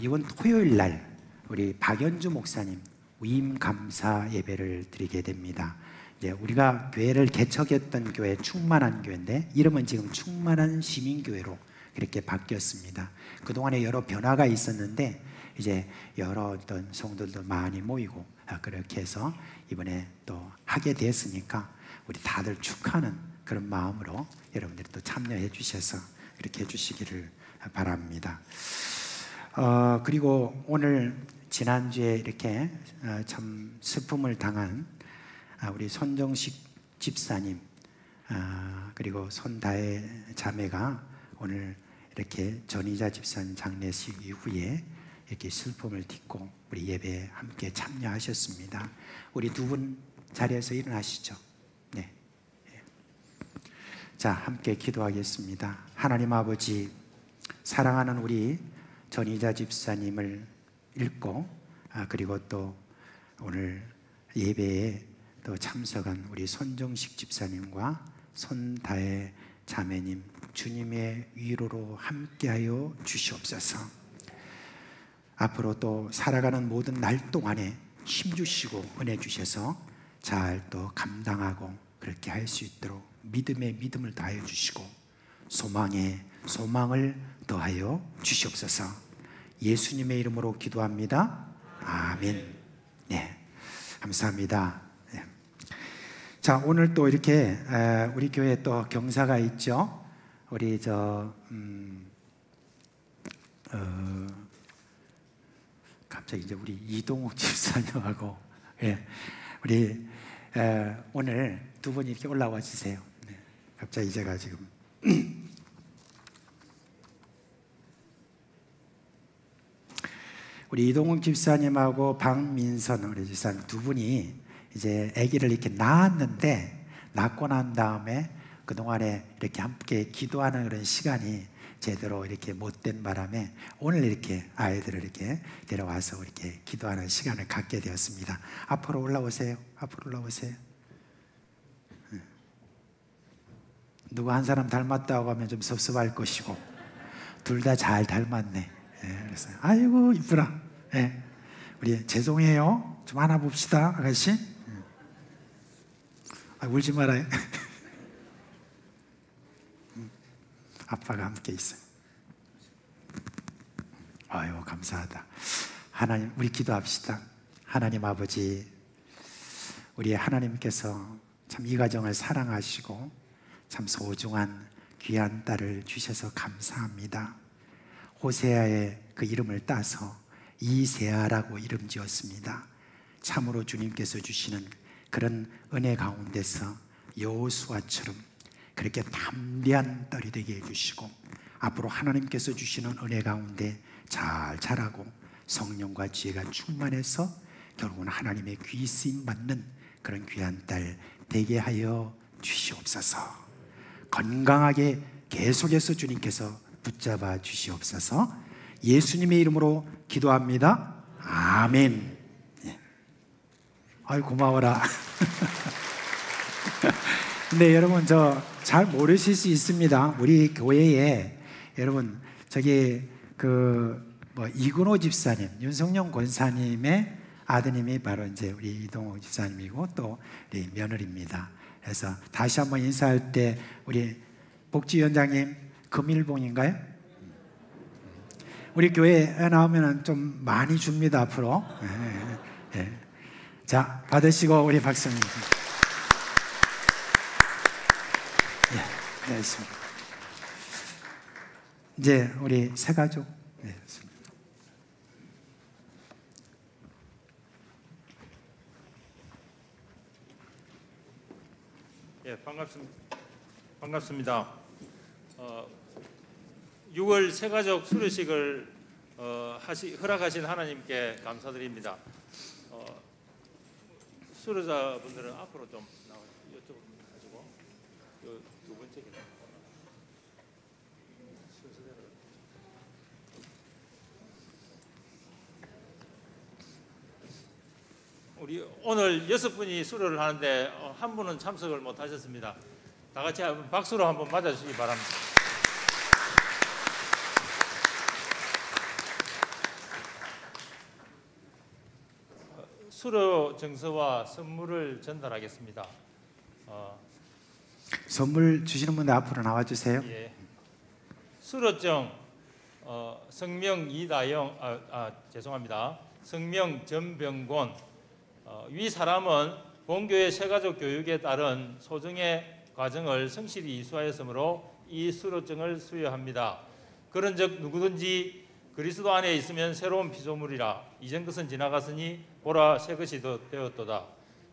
이번 토요일 날 우리 박연주 목사님 위임 감사 예배를 드리게 됩니다. 이제 우리가 교회를 개척했던 교회 충만한 교회인데 이름은 지금 충만한 시민교회로 그렇게 바뀌었습니다. 그동안에 여러 변화가 있었는데 이제 여러 어떤 성도들도 많이 모이고 그렇게 해서 이번에 또 하게 됐으니까 우리 다들 축하하는 그런 마음으로 여러분들이 또 참여해 주셔서 이렇게 해주시기를 바랍니다. 그리고 오늘 지난주에 이렇게 참 슬픔을 당한 우리 손정식 집사님 그리고 손다혜 자매가 오늘 이렇게 전희자 집사님 장례식 이후에 이렇게 슬픔을 딛고 우리 예배에 함께 참여하셨습니다. 우리 두 분 자리에서 일어나시죠. 네. 자, 함께 기도하겠습니다. 하나님 아버지, 사랑하는 우리 전희자 집사님을 읽고 그리고 또 오늘 예배에 또 참석한 우리 손정식 집사님과 손다혜 자매님 주님의 위로로 함께하여 주시옵소서. 앞으로 또 살아가는 모든 날 동안에 힘주시고 은혜 주셔서 잘 또 감당하고 그렇게 할 수 있도록 믿음에 믿음을 더하여 주시고 소망에 소망을 더하여 주시옵소서. 예수님의 이름으로 기도합니다. 아멘. 네, 감사합니다. 네. 자, 오늘 또 이렇게 우리 교회에 또 경사가 있죠. 우리 갑자기 이제 우리 이동욱 집사님하고 우리 오늘 두 분이 이렇게 올라와 주세요. 네. 갑자기 제가 지금 우리 이동욱 집사님하고 박민선 우리 집사님 두 분이 이제 아기를 이렇게 낳았는데 낳고 난 다음에 그동안에 이렇게 함께 기도하는 그런 시간이 제대로 이렇게 못된 바람에 오늘 이렇게 아이들을 이렇게 데려와서 이렇게 기도하는 시간을 갖게 되었습니다. 앞으로 올라오세요. 앞으로 올라오세요. 누구 한 사람 닮았다고 하면 좀 섭섭할 것이고 둘 다 잘 닮았네. 그래서 아이고 이쁘라. 우리 죄송해요. 좀 안아봅시다, 아가씨. 울지 말아요. 아빠가 함께 있어요. 아유, 감사하다. 하나님, 우리 기도합시다. 하나님 아버지, 우리 하나님께서 참 이 가정을 사랑하시고 참 소중한 귀한 딸을 주셔서 감사합니다. 호세아의 그 이름을 따서 이세아라고 이름 지었습니다. 참으로 주님께서 주시는 그런 은혜 가운데서 여호수아처럼 그렇게 담대한 딸이 되게 해주시고 앞으로 하나님께서 주시는 은혜 가운데 잘 자라고 성령과 지혜가 충만해서 결국은 하나님의 귀 쓰임 받는 그런 귀한 딸 되게 하여 주시옵소서. 건강하게 계속해서 주님께서 붙잡아 주시옵소서. 예수님의 이름으로 기도합니다. 아멘. 아이 고마워라. 근데 여러분 저 잘 모르실 수 있습니다. 우리 교회에 여러분 저기 이근호 집사님, 윤성령 권사님의 아드님이 바로 이제 우리 이동욱 집사님이고 또 우리 며느리입니다. 그래서 다시 한번 인사할 때 우리 복지위원장님 금일봉인가요? 우리 교회에 나오면 좀 많이 줍니다. 앞으로 예. 자, 받으시고 우리 박사님. 예, 네, 있습니다. 이제 우리 새 가족. 네, 있습니다. 예, 반갑습니다. 6월 새가족 수료식을 허락하신 하나님께 감사드립니다. 수료자분들은 앞으로 좀 나와 이쪽 가지고 두 번째 계단 순서대로. 우리 오늘 6분이 수료를 하는데 한 분은 참석을 못 하셨습니다. 다 같이 한번 박수로 한번 맞아주시기 바랍니다. 수료 증서와 선물을 전달하겠습니다. 선물 주시는 분들 앞으로 나와주세요. 예. 수료증 성명 이다영 죄송합니다. 성명 전병곤 위 사람은 본교회 새가족 교육에 따른 소정의 과정을 성실히 이수하였으므로 이 수료증을 수여합니다. 그런즉 누구든지 그리스도 안에 있으면 새로운 피조물이라 이전 것은 지나갔으니 보라 새 것이 되었도다.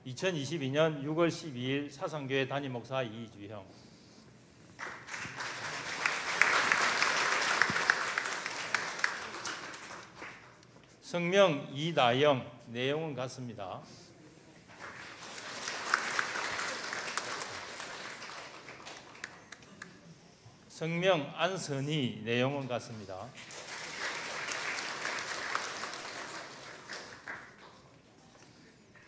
2022년 6월 12일 사상교회 담임 목사 이주형. 성명 이다영, 내용은 같습니다. 성명 안선희, 내용은 같습니다.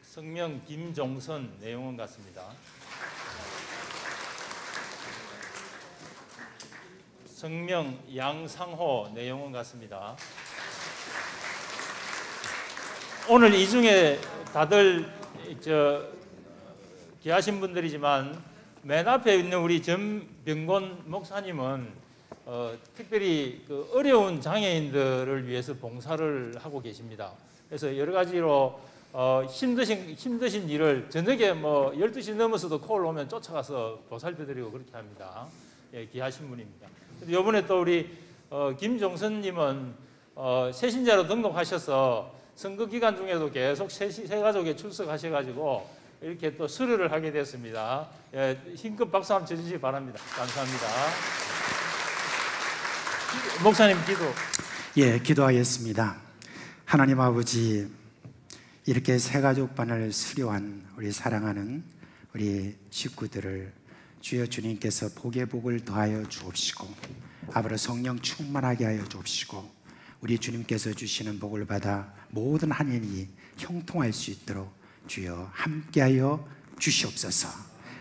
성명 김종선, 내용은 같습니다. 성명 양상호, 내용은 같습니다. 오늘 이 중에 다들 귀하신 분들이지만 맨 앞에 있는 우리 전병곤 목사님은 특별히 그 어려운 장애인들을 위해서 봉사를 하고 계십니다. 그래서 여러 가지로 힘드신 일을 저녁에 12시 넘어서도 콜 오면 쫓아가서 보살펴드리고 그렇게 합니다. 예, 귀하신 분입니다. 이번에 또 우리 김종선님은 새신자로 등록하셔서 선거 기간 중에도 계속 새가족에 출석하셔가지고 이렇게 또 수료를 하게 됐습니다. 예, 힘껏 박수 한번 쳐주시기 바랍니다. 감사합니다. 목사님 기도. 예, 기도하겠습니다. 하나님 아버지, 이렇게 새가족반을 수료한 우리 사랑하는 우리 식구들을 주여 주님께서 복의 복을 더하여 주옵시고 앞으로 성령 충만하게 하여 주옵시고 우리 주님께서 주시는 복을 받아 모든 한인이 형통할 수 있도록 주여 함께하여 주시옵소서.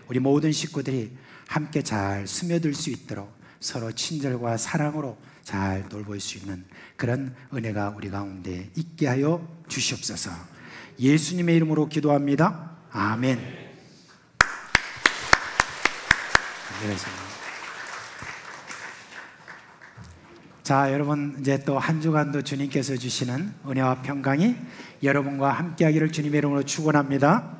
우리 모든 식구들이 함께 잘 스며들 수 있도록 서로 친절과 사랑으로 잘 돌볼 수 있는 그런 은혜가 우리 가운데 있게 하여 주시옵소서. 예수님의 이름으로 기도합니다. 아멘. 자, 여러분 이제 또 한 주간도 주님께서 주시는 은혜와 평강이 여러분과 함께하기를 주님의 이름으로 축원합니다.